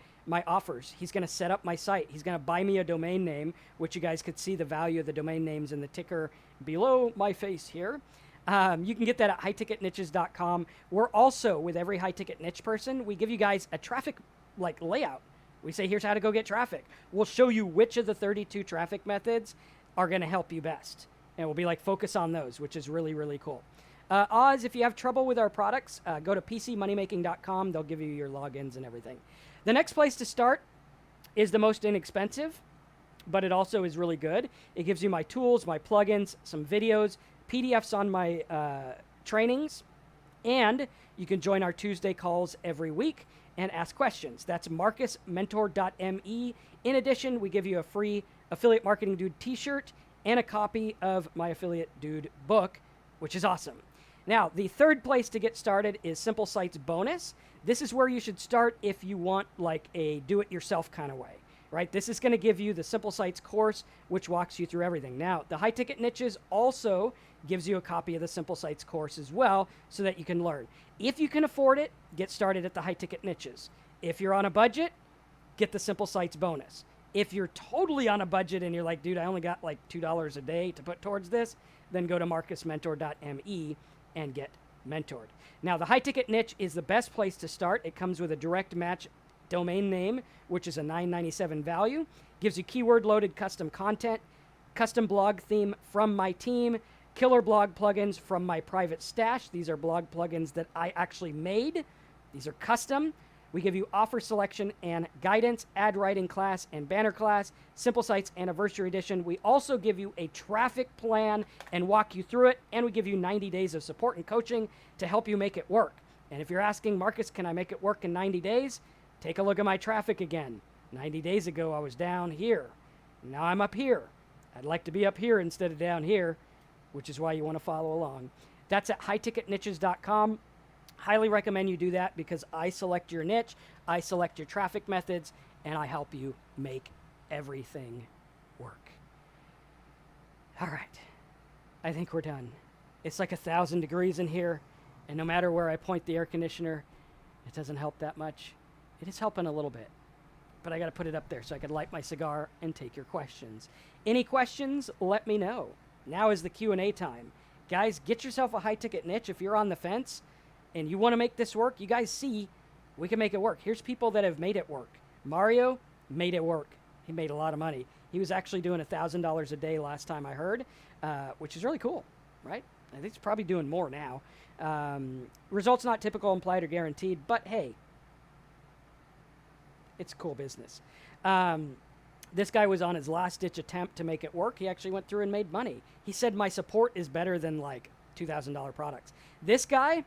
offers. He's going to set up my site. He's going to buy me a domain name, which you guys could see the value of the domain names in the ticker below my face here. You can get that at highticketniches.com. We're also, with every high-ticket niche person, we give you guys a traffic layout. We say, here's how to go get traffic. We'll show you which of the 32 traffic methods are going to help you best. And we'll be like, focus on those, which is really, really cool. Oz, if you have trouble with our products, go to pcmoneymaking.com. They'll give you your logins and everything. The next place to start is the most inexpensive, but it also is really good. It gives you my tools, my plugins, some videos, PDFs on my trainings, and you can join our Tuesday calls every week and ask questions. That's marcusmentor.me. In addition, we give you a free Affiliate Marketing Dude t-shirt and a copy of my Affiliate Dude book, which is awesome. Now, the third place to get started is Simple Sites Bonus. This is where you should start if you want like a do-it-yourself kind of way, right? This is going to give you the Simple Sites course, which walks you through everything. Now, the high-ticket niches also gives you a copy of the Simple Sites course as well so that you can learn. If you can afford it, get started at the high-ticket niches. If you're on a budget, get the Simple Sites Bonus. If you're totally on a budget and you're like, dude, I only got like $2 a day to put towards this, then go to marcusmentor.me and get mentored. Now, the high-ticket niche is the best place to start. It comes with a direct match domain name, which is a $9.97 value. Gives you keyword-loaded custom content, custom blog theme from my team, killer blog plugins from my private stash. These are blog plugins that I actually made. These are custom. We give you offer selection and guidance, ad writing class and banner class, Simple Sites Anniversary Edition. We also give you a traffic plan and walk you through it, and we give you 90 days of support and coaching to help you make it work. And if you're asking, Marcus, can I make it work in 90 days? Take a look at my traffic again. 90 days ago, I was down here. Now I'm up here. I'd like to be up here instead of down here, which is why you want to follow along. That's at highticketniches.com. Highly recommend you do that because I select your niche, I select your traffic methods, and I help you make everything work. All right, I think we're done. It's like 1,000 degrees in here, and no matter where I point the air conditioner, it doesn't help that much. It is helping a little bit, but I got to put it up there so I could light my cigar and take your questions. Any questions, let me know. Now is the Q&A time. Guys, get yourself a high-ticket niche if you're on the fence and you want to make this work. You guys see we can make it work. Here's people that have made it work. Mario made it work. He made a lot of money. He was actually doing $1,000 a day last time I heard, which is really cool, right? I think he's probably doing more now. Results not typical, implied, or guaranteed, but hey, it's a cool business. This guy was on his last-ditch attempt to make it work. He actually went through and made money. He said, my support is better than, like, $2,000 products. This guy,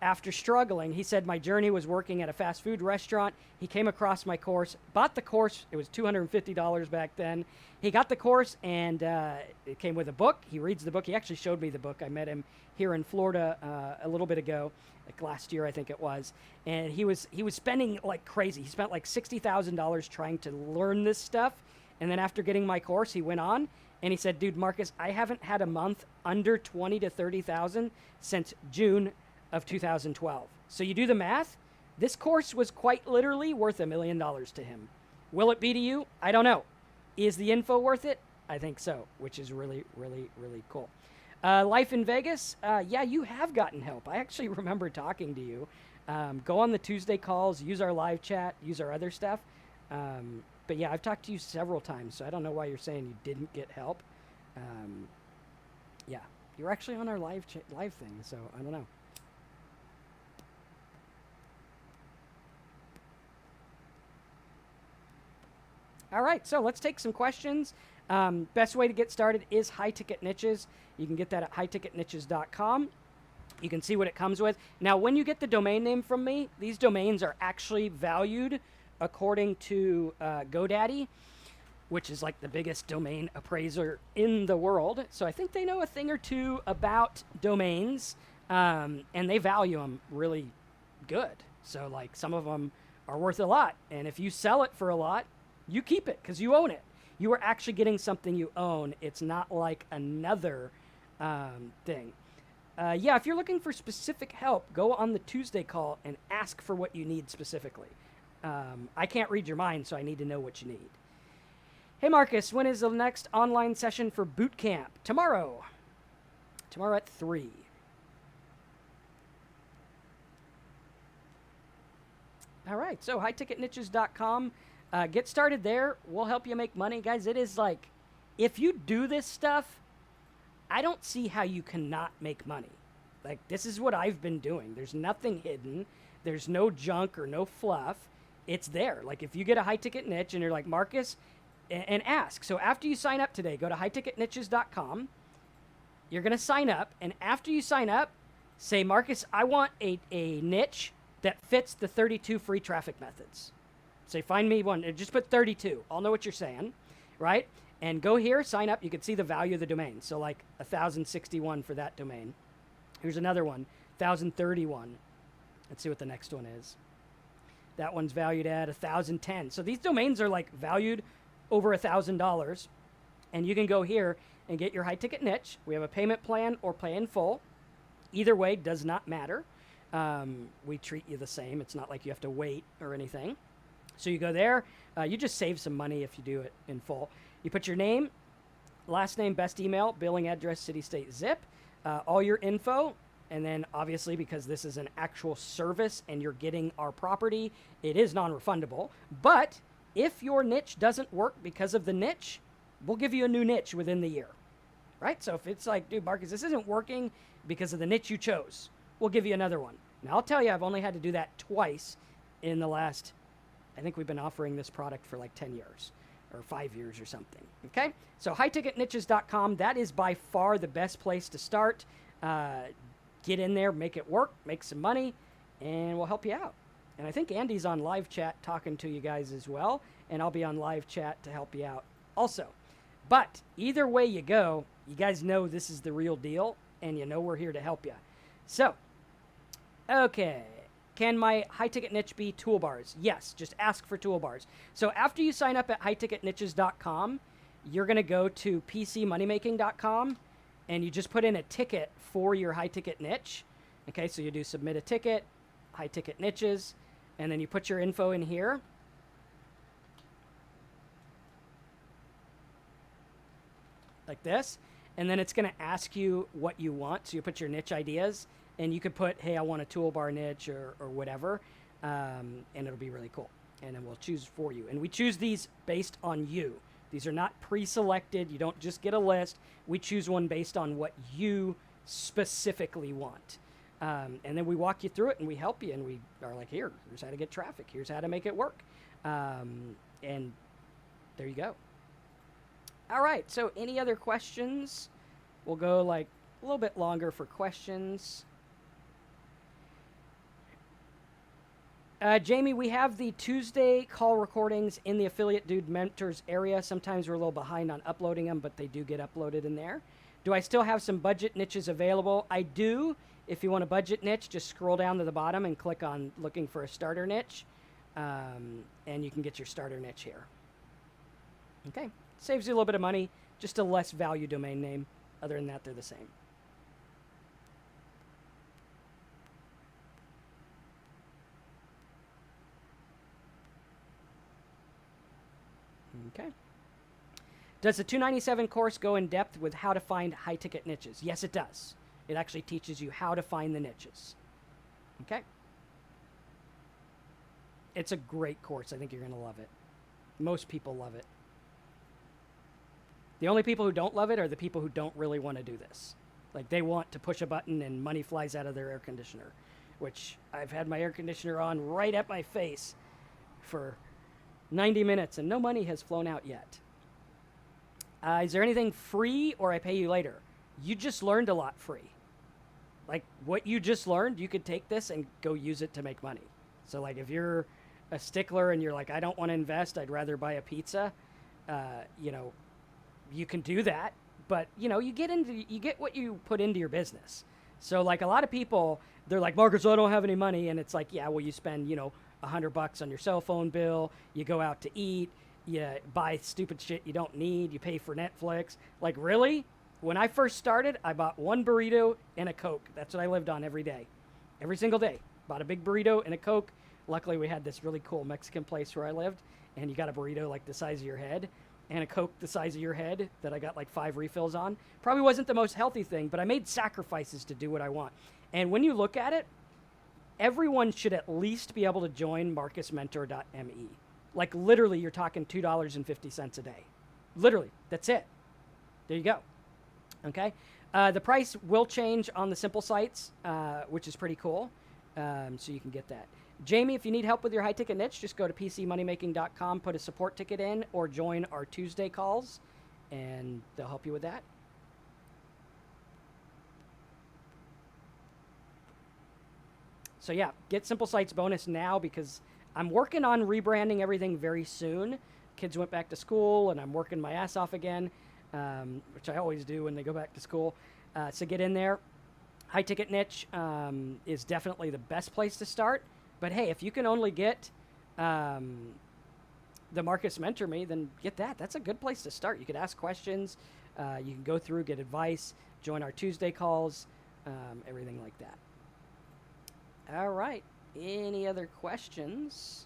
after struggling, he said, my journey was working at a fast food restaurant. He came across my course, bought the course. It was $250 back then. He got the course, and it came with a book. He reads the book. He actually showed me the book. I met him here in Florida a little bit ago, like last year, I think it was. And he was spending like crazy. He spent like $60,000 trying to learn this stuff. And then after getting my course, he went on and he said, dude, Marcus, I haven't had a month under 20 to 30,000 since June of 2012. So you do the math. This course was quite literally worth $1 million to him. Will it be to you? I don't know. Is the info worth it? I think so, which is really, really, really cool. Life in Vegas, yeah, you have gotten help. I actually remember talking to you. Go on the Tuesday calls, use our live chat, use our other stuff. But yeah, I've talked to you several times, so I don't know why you're saying you didn't get help. Yeah, you're actually on our live thing, so I don't know. All right, so let's take some questions. Best way to get started is high ticket niches. You can get that at highticketniches.com. You can see what it comes with. Now, when you get the domain name from me, these domains are actually valued according to GoDaddy, which is like the biggest domain appraiser in the world. So I think they know a thing or two about domains, and they value them really good. So like some of them are worth a lot, and if you sell it for a lot, you keep it because you own it. You are actually getting something you own. It's not like another thing. Yeah, if you're looking for specific help, go on the Tuesday call and ask for what you need specifically. I can't read your mind, so I need to know what you need. Hey, Marcus, when is the next online session for boot camp? Tomorrow. Tomorrow at 3. All right, so highticketniches.com. Get started there. We'll help you make money. Guys, it is like, if you do this stuff, I don't see how you cannot make money. Like, this is what I've been doing. There's nothing hidden. There's no junk or no fluff. It's there. Like, if you get a high-ticket niche and you're like, Marcus, and ask. So after you sign up today, go to highticketniches.com. You're going to sign up. And after you sign up, say, Marcus, I want a niche that fits the 32 free traffic methods. Say, find me one. Just put 32. I'll know what you're saying, right? And go here, sign up. You can see the value of the domain. So like 1,061 for that domain. Here's another one, 1,031. Let's see what the next one is. That one's valued at 1,010. So these domains are like valued over $1,000. And you can go here and get your high ticket niche. We have a payment plan or pay in full. Either way does not matter. We treat you the same. It's not like you have to wait or anything. So you go there. You just save some money if you do it in full. You put your name, last name, best email, billing address, city, state, zip, all your info. And then obviously, because this is an actual service and you're getting our property, it is non-refundable. But if your niche doesn't work because of the niche, we'll give you a new niche within the year, right? So if it's like, dude, Marcus, this isn't working because of the niche you chose, we'll give you another one. Now, I'll tell you, I've only had to do that twice in the last, I think we've been offering this product for like 10 years or 5 years or something, okay? So highticketniches.com, that is by far the best place to start. Get in there, make it work, make some money, and we'll help you out. And I think Andy's on live chat talking to you guys as well, and I'll be on live chat to help you out also. But either way you go, you guys know this is the real deal, and you know we're here to help you. So, okay. Can my high ticket niche be toolbars? Yes, just ask for toolbars. So after you sign up at highticketniches.com, you're going to go to pcmoneymaking.com and you just put in a ticket for your high ticket niche. Okay, so you do submit a ticket, high ticket niches, and then you put your info in here. Like this. And then it's going to ask you what you want. So you put your niche ideas, and you could put, hey, I want a toolbar niche or whatever, and it'll be really cool. And then we'll choose for you. And we choose these based on you. These are not pre-selected. You don't just get a list. We choose one based on what you specifically want. And then we walk you through it, and we help you, and we are like, here's how to get traffic. Here's how to make it work. And there you go. All right, so any other questions? We'll go like a little bit longer for questions. Jamie, we have the Tuesday call recordings in the Affiliate Dude Mentors area. Sometimes we're a little behind on uploading them, but they do get uploaded in there. Do I still have some budget niches available? I do. If you want a budget niche, just scroll down to the bottom and click on looking for a starter niche, and you can get your starter niche here. Okay. Saves you a little bit of money, just a less value domain name. Other than that, they're the same. Okay. Does the 297 course go in depth with how to find high ticket niches? Yes, it does. It actually teaches you how to find the niches. Okay. It's a great course. I think you're going to love it. Most people love it. The only people who don't love it are the people who don't really want to do this. Like, they want to push a button and money flies out of their air conditioner, which I've had my air conditioner on right at my face for 90 minutes and no money has flown out yet. Is there anything free or I pay you later? You just learned a lot free. Like, what you just learned, you could take this and go use it to make money. So, like, if you're a stickler and you're like, I don't want to invest, I'd rather buy a pizza, you can do that, but you get what you put into your business. So like a lot of people, they're like, Marcus, I don't have any money, and it's like, yeah, well, you spend $100 on your cell phone bill, you go out to eat, you buy stupid shit you don't need, you pay for Netflix. Like, really? When I first started, I bought one burrito and a Coke. That's what I lived on every day, every single day. Bought a big burrito and a Coke. Luckily, we had this really cool Mexican place where I lived, and you got a burrito like the size of your head and a Coke the size of your head that I got like 5 refills on. Probably wasn't the most healthy thing, but I made sacrifices to do what I want. And when you look at it, everyone should at least be able to join marcusmentor.me. Like, literally, you're talking $2.50 a day. Literally, that's it. There you go. Okay? The price will change on the simple sites, which is pretty cool. So you can get that. Jamie, if you need help with your high-ticket niche, just go to pcmoneymaking.com, put a support ticket in, or join our Tuesday calls, and they'll help you with that. So yeah, get Simple Sites bonus now because I'm working on rebranding everything very soon. Kids went back to school, and I'm working my ass off again, which I always do when they go back to school. So get in there. High-ticket niche is definitely the best place to start. But hey, if you can only get the Marcus Mentor Me, then get that. That's a good place to start. You could ask questions. You can go through, get advice, join our Tuesday calls, everything like that. All right. Any other questions?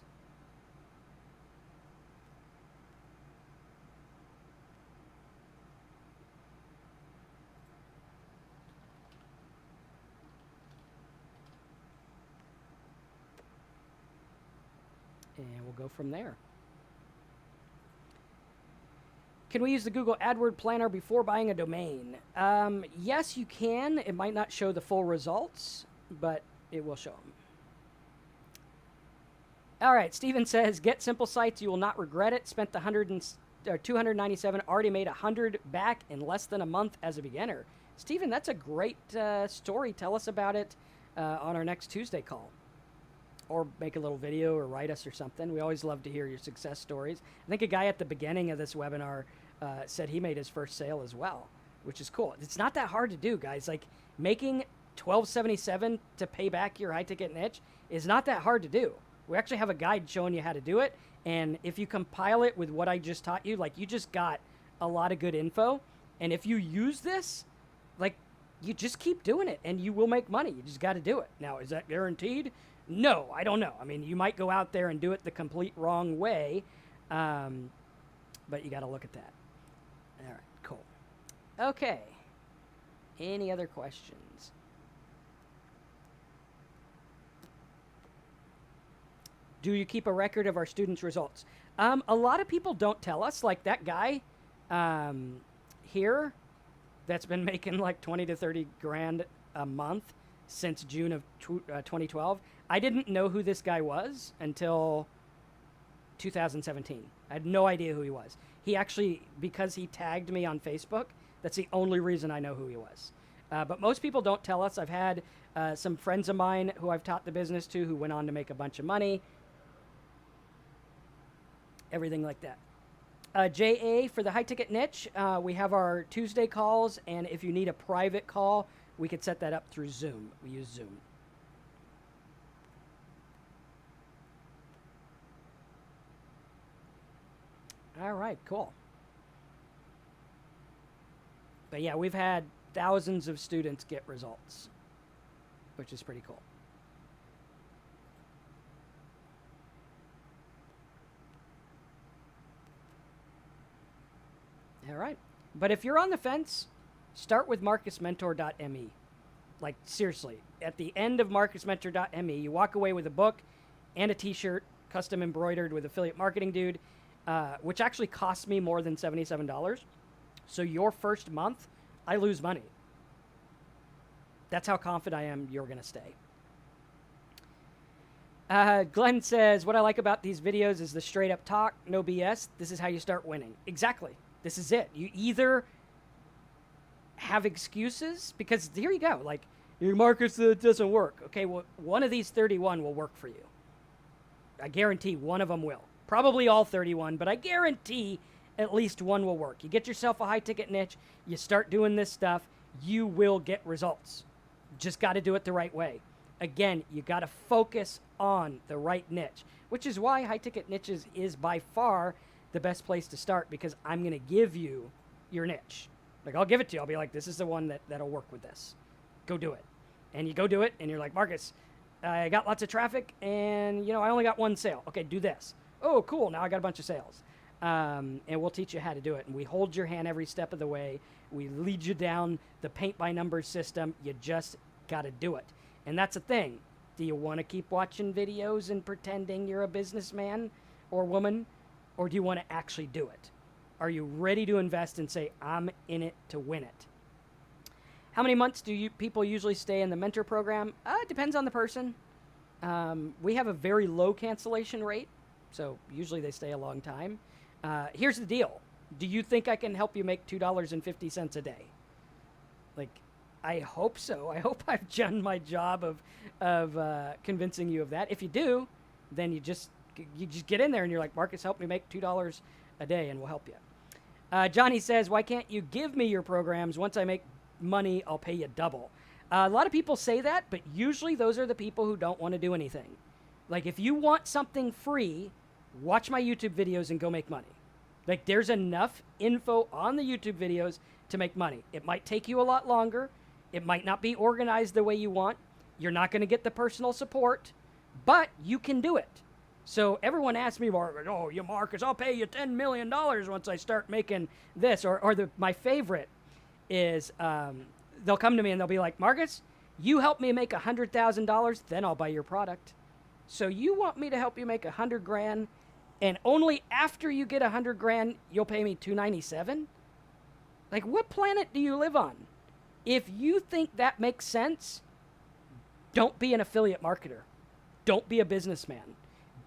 And we'll go from there. Can we use the Google AdWord Planner before buying a domain? Yes, you can. It might not show the full results, but it will show them. All right, Steven says, get Simple Sites. You will not regret it. Spent the 297, already made 100 back in less than a month as a beginner. Steven, that's a great story. Tell us about it on our next Tuesday call. Or make a little video or write us or something. We always love to hear your success stories. I think a guy at the beginning of this webinar said he made his first sale as well, which is cool. It's not that hard to do, guys. Like, making $12.77 to pay back your high ticket niche is not that hard to do. We actually have a guide showing you how to do it. And if you compile it with what I just taught you, like, you just got a lot of good info. And if you use this, like, you just keep doing it and you will make money. You just got to do it. Now, is that guaranteed? No, I don't know. I mean, you might go out there and do it the complete wrong way, but you got to look at that. All right, cool. Okay. Any other questions? Do you keep a record of our students' results? A lot of people don't tell us. Like that guy here that's been making like 20 to 30 grand a month since June of 2012. I didn't know who this guy was until 2017. I had no idea who he was. He actually, because he tagged me on Facebook, that's the only reason I know who he was. But most people don't tell us. I've had some friends of mine who I've taught the business to who went on to make a bunch of money. Everything like that. JA, for the high ticket niche, we have our Tuesday calls, and if you need a private call, we could set that up through Zoom. We use Zoom. All right, cool. But yeah, we've had thousands of students get results, which is pretty cool. All right. But if you're on the fence, start with marcusmentor.me. Like, seriously, at the end of marcusmentor.me, you walk away with a book and a t-shirt, custom embroidered with Affiliate Marketing Dude, which actually cost me more than $77. So your first month, I lose money. That's how confident I am you're going to stay. Glenn says, what I like about these videos is the straight up talk, no BS. This is how you start winning. Exactly. This is it. You either have excuses, because here you go, like, Marcus, it doesn't work. Okay, well, one of these 31 will work for you. I guarantee one of them will. Probably all 31, but I guarantee at least one will work. You get yourself a high ticket niche, you start doing this stuff, you will get results. Just got to do it the right way. Again, you got to focus on the right niche, which is why high ticket niches is by far the best place to start, because I'm going to give you your niche. Like, I'll give it to you. I'll be like, this is the one that'll work with this. Go do it. And you go do it, and you're like, Marcus, I got lots of traffic, and, I only got one sale. Okay, do this. Oh, cool. Now I got a bunch of sales. And we'll teach you how to do it. And we hold your hand every step of the way. We lead you down the paint-by-numbers system. You just got to do it. And that's the thing. Do you want to keep watching videos and pretending you're a businessman or woman? Or do you want to actually do it? Are you ready to invest and say, I'm in it to win it? How many months do people usually stay in the mentor program? It depends on the person. We have a very low cancellation rate, so usually they stay a long time. Here's the deal. Do you think I can help you make $2.50 a day? Like, I hope so. I hope I've done my job of convincing you of that. If you do, then you just get in there and you're like, Marcus, help me make $2 a day and we'll help you. Johnny says, why can't you give me your programs? Once I make money, I'll pay you double. A lot of people say that, but usually those are the people who don't want to do anything. Like, if you want something free, watch my YouTube videos and go make money. Like, there's enough info on the YouTube videos to make money. It might take you a lot longer. It might not be organized the way you want. You're not going to get the personal support, but you can do it. So everyone asks me, oh, you Marcus, I'll pay you $10 million once I start making this. Or my favorite is they'll come to me and they'll be like, Marcus, you help me make $100,000, then I'll buy your product. So you want me to help you make 100 grand, and only after you get 100 grand, you'll pay me $297? Like, what planet do you live on? If you think that makes sense, don't be an affiliate marketer. Don't be a businessman.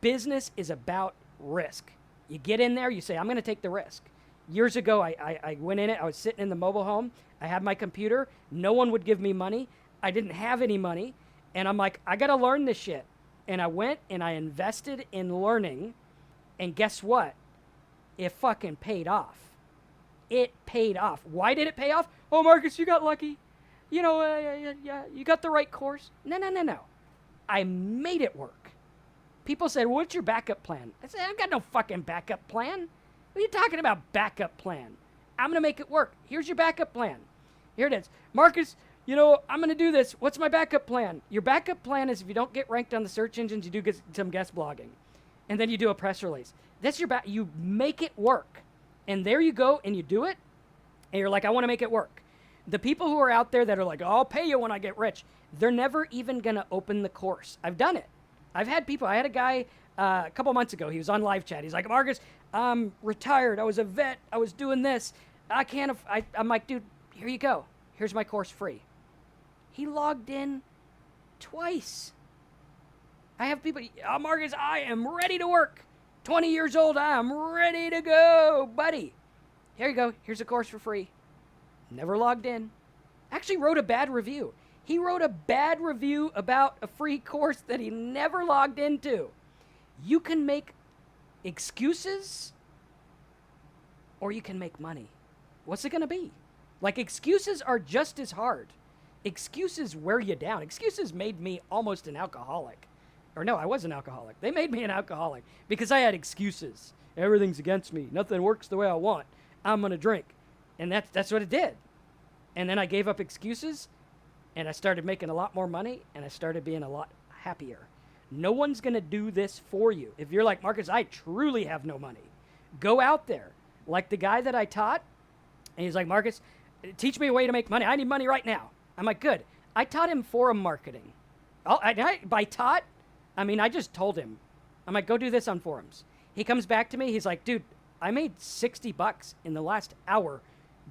Business is about risk. You get in there, you say, I'm going to take the risk. Years ago, I went in it. I was sitting in the mobile home. I had my computer. No one would give me money. I didn't have any money. And I'm like, I got to learn this shit. And I went and I invested in learning. And guess what? It fucking paid off. It paid off. Why did it pay off? Oh, Marcus, you got lucky. yeah, you got the right course. No, no, no, no. I made it work. People said, what's your backup plan? I said, I got no fucking backup plan. What are you talking about, backup plan? I'm going to make it work. Here's your backup plan. Here it is. Marcus, I'm going to do this. What's my backup plan? Your backup plan is if you don't get ranked on the search engines, you do get some guest blogging. And then you do a press release. That's your you make it work. And there you go, and you do it, and you're like, I want to make it work. The people who are out there that are like, oh, I'll pay you when I get rich, they're never even going to open the course. I've done it. I had a guy a couple months ago. He was on live chat. He's like, Marcus, I'm retired. I was a vet. I was doing this. I'm like, dude, here you go. Here's my course free. He logged in twice. I have people, Marcus, I am ready to work. 20 years old, I am ready to go, buddy. Here you go. Here's a course for free. Never logged in. Actually wrote a bad review. He wrote a bad review about a free course that he never logged into. You can make excuses or you can make money. What's it going to be? Like, excuses are just as hard. Excuses wear you down. Excuses made me almost an alcoholic. Or no, I was an alcoholic. They made me an alcoholic because I had excuses. Everything's against me. Nothing works the way I want. I'm going to drink. And that's what it did. And then I gave up excuses, and I started making a lot more money, and I started being a lot happier. No one's going to do this for you. If you're like, Marcus, I truly have no money, go out there. Like the guy that I taught, and he's like, Marcus, teach me a way to make money. I need money right now. I'm like, good. I taught him forum marketing. By taught, I mean, I just told him. I'm like, go do this on forums. He comes back to me. He's like, dude, I made $60 in the last hour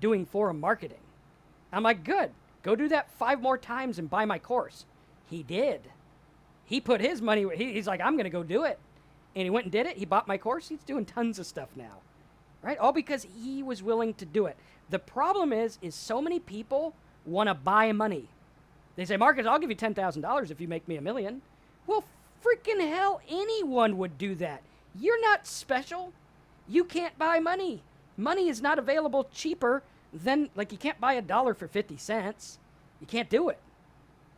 doing forum marketing. I'm like, good. Go do that 5 more times and buy my course. He did. He put his money, he's like, I'm going to go do it. And he went and did it. He bought my course. He's doing tons of stuff now. Right? All because he was willing to do it. The problem is so many people want to buy money. They say, Marcus, I'll give you $10,000 if you make me $1 million. Well, freaking hell, anyone would do that. You're not special. You can't buy money. Money is not available cheaper than, like, you can't buy $1 for 50 cents. You can't do it.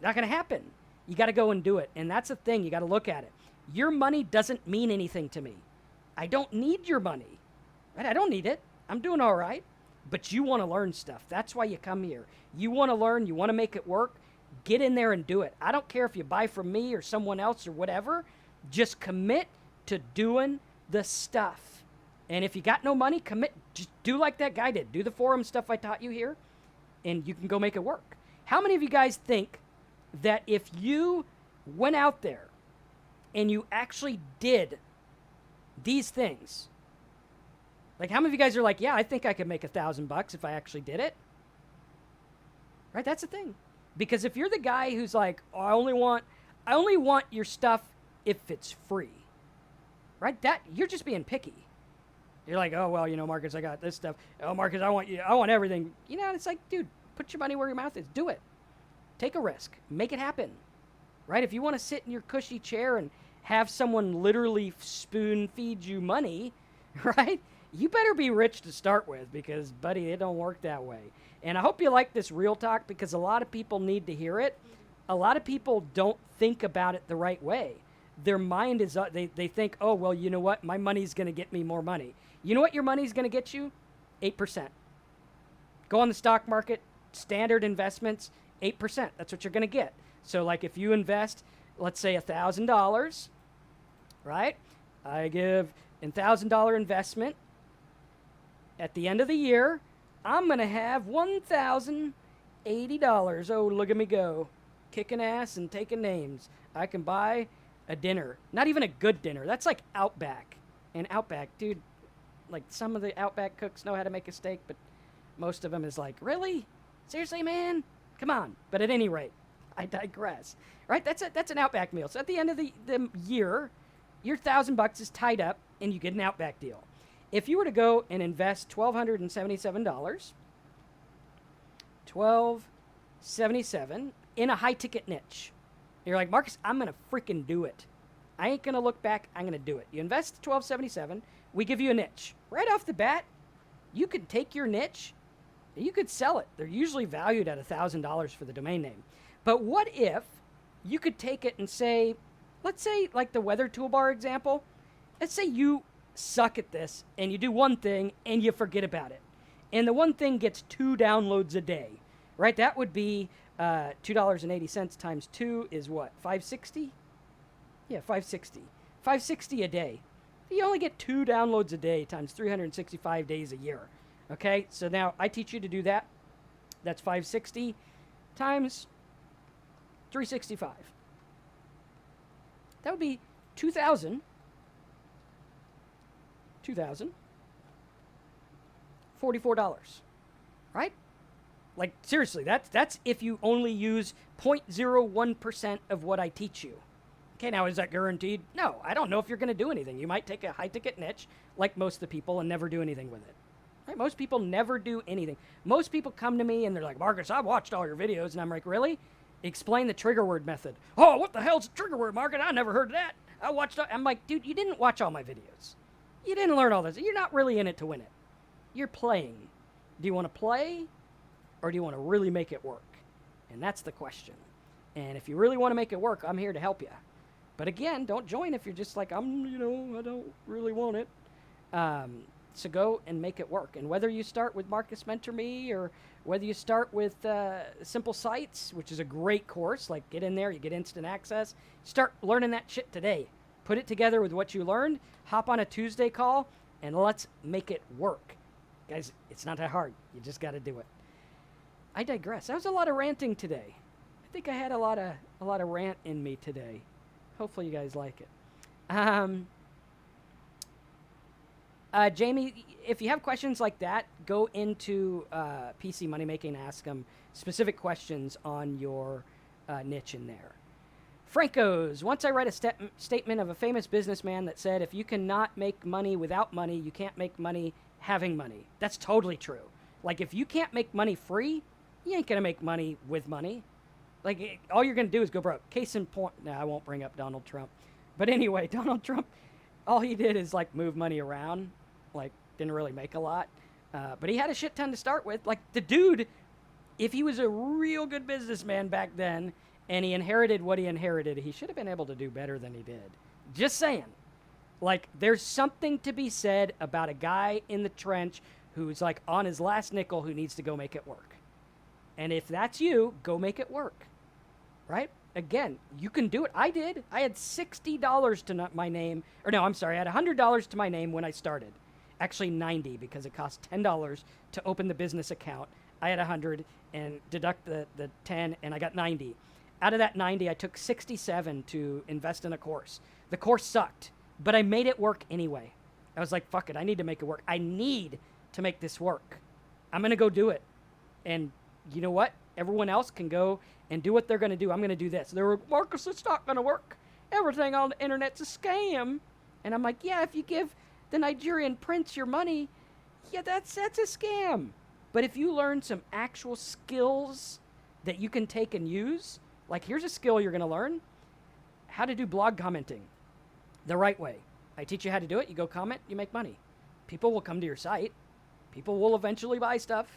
Not going to happen. You got to go and do it. And that's the thing. You got to look at it. Your money doesn't mean anything to me. I don't need your money. Right? I don't need it. I'm doing all right. But you want to learn stuff. That's why you come here. You want to learn. You want to make it work. Get in there and do it. I don't care if you buy from me or someone else or whatever. Just commit to doing the stuff. And if you got no money, commit. Just do like that guy did. Do the forum stuff I taught you here, and you can go make it work. How many of you guys think that if you went out there and you actually did these things, like how many of you guys are like, yeah, I think I could make $1,000 if I actually did it? Right? That's the thing. Because if you're the guy who's like, oh, I only want your stuff if it's free, right? That you're just being picky. You're like, oh well, Marcus, I got this stuff. Oh, Marcus, I want everything. It's like, dude, put your money where your mouth is. Do it. Take a risk. Make it happen. Right? If you want to sit in your cushy chair and have someone literally spoon feed you money, right? You better be rich to start with because, buddy, it don't work that way. And I hope you like this real talk because a lot of people need to hear it. A lot of people don't think about it the right way. Their mind is, they think, oh, well, you know what? My money's going to get me more money. You know what your money's going to get you? 8%. Go on the stock market, standard investments, 8%. That's what you're going to get. So, like, if you invest, let's say $1,000, right? I give a $1,000 investment. At the end of the year, I'm going to have $1,080. Oh, look at me go. Kicking ass and taking names. I can buy a dinner. Not even a good dinner. That's like Outback. And Outback, dude, like some of the Outback cooks know how to make a steak, but most of them is like, really? Seriously, man? Come on. But at any rate, I digress. Right? That's an Outback meal. So at the end of the year, your $1,000 is tied up and you get an Outback deal. If you were to go and invest $1,277, $1,277 in a high-ticket niche, you're like, Marcus, I'm going to freaking do it. I ain't going to look back. I'm going to do it. You invest $1,277. We give you a niche. Right off the bat, you can take your niche You could sell it. They're usually valued at $1,000 for the domain name. But what if you could take it and say, let's say, like the weather toolbar example, let's say you suck at this and you do one thing and you forget about it. And the one thing gets 2 downloads a day, right? That would be $2.80 times 2 is what? 560? Yeah, 560. 560 a day. You only get 2 downloads a day times 365 days a year. Okay, so now I teach you to do that. That's 560 times 365. That would be 2,000. $44, right? Like seriously, that's if you only use 0.01% of what I teach you. Okay, now is that guaranteed? No, I don't know if you're going to do anything. You might take a high ticket niche, like most of the people, and never do anything with it. Right? Most people never do anything. Most people come to me and they're like, Marcus, I watched all your videos, and I'm like, really? Explain the trigger word method. Oh, what the hell's a trigger word, Marcus? I never heard of that. I'm like, dude, you didn't watch all my videos. You didn't learn all this. You're not really in it to win it. You're playing. Do you want to play, or do you want to really make it work? And that's the question. And if you really want to make it work, I'm here to help you. But again, don't join if you're just like, I don't really want it. So go and make it work. And whether you start with Marcus Mentor Me, or whether you start with Simple Sites, which is a great course, like get in there, you get instant access. Start learning that shit today. Put it together with what you learned, hop on a Tuesday call, and let's make it work. Guys, it's not that hard. You just got to do it. I digress. That was a lot of ranting today. I think I had a lot of rant in me today. Hopefully you guys like it. Jamie, if you have questions like that, go into PC Money Making, ask them specific questions on your niche in there. Franco's, once I read a statement of a famous businessman that said, if you cannot make money without money, you can't make money having money. That's totally true. Like, if you can't make money free, you ain't going to make money with money. Like, all you're going to do is go broke. Case in point, I won't bring up Donald Trump. But anyway, Donald Trump, all he did is, like, move money around. Like, didn't really make a lot. But he had a shit ton to start with. Like, the dude, if he was a real good businessman back then, and he inherited what he inherited, he should have been able to do better than he did. Just saying. Like, there's something to be said about a guy in the trench who's, like, on his last nickel who needs to go make it work. And if that's you, go make it work. Right? Again, you can do it. I did. I had $60 to my name. Or no, I'm sorry. I had $100 to my name when I started. Actually, $90 because it cost $10 to open the business account. I had $100 and deduct the $10, and I got $90. Out of that $90, I took $67 to invest in a course. The course sucked, but I made it work anyway. I was like, fuck it. I need to make it work. I need to make this work. I'm going to go do it. And you know what? Everyone else can go and do what they're going to do. I'm going to do this. They're like, Marcus, it's not going to work. Everything on the internet's a scam. And I'm like, yeah, if you give the Nigerian prince your money, yeah, that's a scam. But if you learn some actual skills that you can take and use, like here's a skill you're going to learn, how to do blog commenting the right way. I teach you how to do it. You go comment, you make money. People will come to your site. People will eventually buy stuff.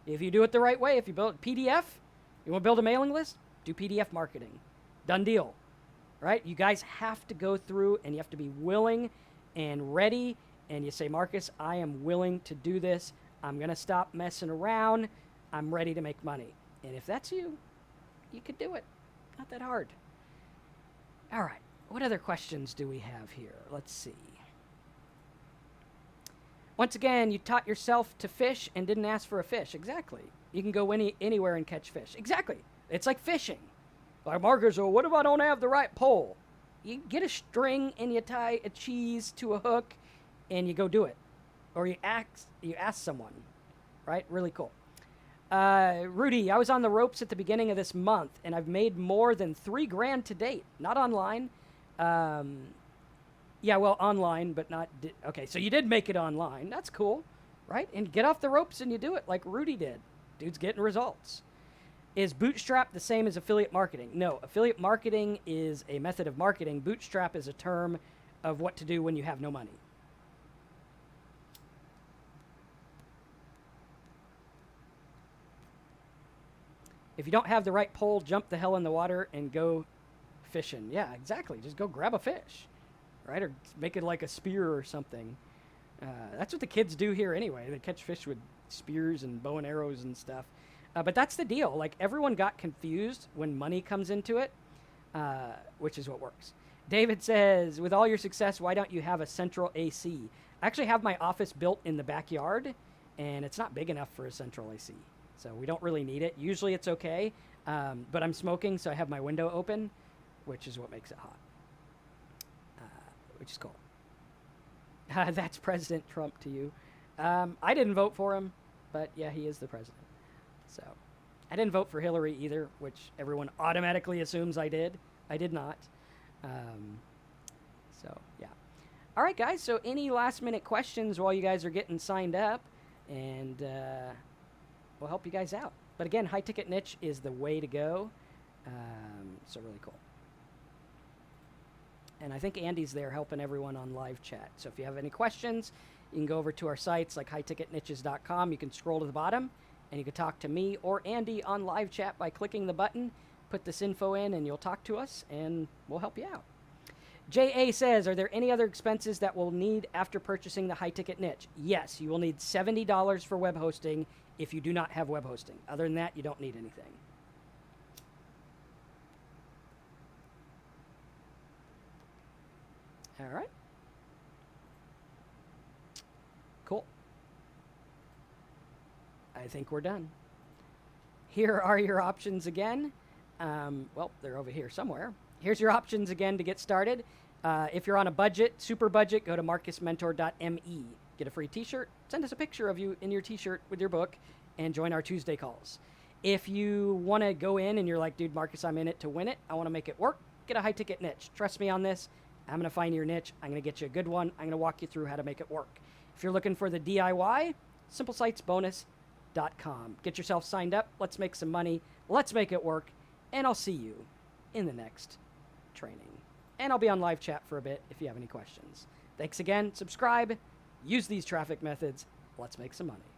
If you do it the right way, if you build PDF, you want to build a mailing list, do PDF marketing. Done deal. Right? You guys have to go through and you have to be willing and ready. And you say, Marcus, I am willing to do this. I'm going to stop messing around. I'm ready to make money. And if that's you, you could do it. Not that hard. All right. What other questions do we have here? Let's see. Once again, you taught yourself to fish and didn't ask for a fish. Exactly. You can go anywhere and catch fish. Exactly. It's like fishing. Like Marcus, oh, what if I don't have the right pole? You get a string and you tie a cheese to a hook and you go do it. Or you ask someone. Right? Really cool. Rudy, I was on the ropes at the beginning of this month and I've made more than $3,000 to date. Not online. Yeah, well, online, but not... okay, so you did make it online. That's cool, right? And get off the ropes and you do it like Rudy did. Dude's getting results. Is Bootstrap the same as affiliate marketing? No, affiliate marketing is a method of marketing. Bootstrap is a term of what to do when you have no money. If you don't have the right pole, jump the hell in the water and go fishing. Yeah, exactly. Just go grab a fish, right? Or make it like a spear or something. That's what the kids do here anyway. They catch fish with spears and bow and arrows and stuff. But that's the deal. Like, everyone got confused when money comes into it, which is what works. David says, with all your success, why don't you have a central AC? I actually have my office built in the backyard, and it's not big enough for a central AC. So we don't really need it. Usually it's okay, but I'm smoking, so I have my window open, which is what makes it hot, which is cool. That's President Trump to you. I didn't vote for him, but yeah, he is the president. So I didn't vote for Hillary either, which everyone automatically assumes I did. I did not. So yeah. All right, guys. So any last minute questions while you guys are getting signed up, and we'll help you guys out. But again, high ticket niche is the way to go. So really cool. And I think Andy's there helping everyone on live chat. So if you have any questions, you can go over to our sites like highticketniches.com. You can scroll to the bottom and you can talk to me or Andy on live chat by clicking the button. Put this info in and you'll talk to us and we'll help you out. JA says, are there any other expenses that we'll need after purchasing the high ticket niche? Yes, you will need $70 for web hosting if you do not have web hosting. Other than that, you don't need anything. All right. Cool. I think we're done. Here are your options again. Well, they're over here somewhere. Here's your options again to get started. If you're on a budget, super budget, go to marcusmentor.me. Get a free t-shirt. Send us a picture of you in your t-shirt with your book and join our Tuesday calls. If you want to go in and you're like, dude, Marcus, I'm in it to win it. I want to make it work. Get a high ticket niche. Trust me on this. I'm going to find your niche. I'm going to get you a good one. I'm going to walk you through how to make it work. If you're looking for the DIY, simplesitesbonus.com. Get yourself signed up. Let's make some money. Let's make it work. And I'll see you in the next training. And I'll be on live chat for a bit if you have any questions. Thanks again. Subscribe. Use these traffic methods. Let's make some money.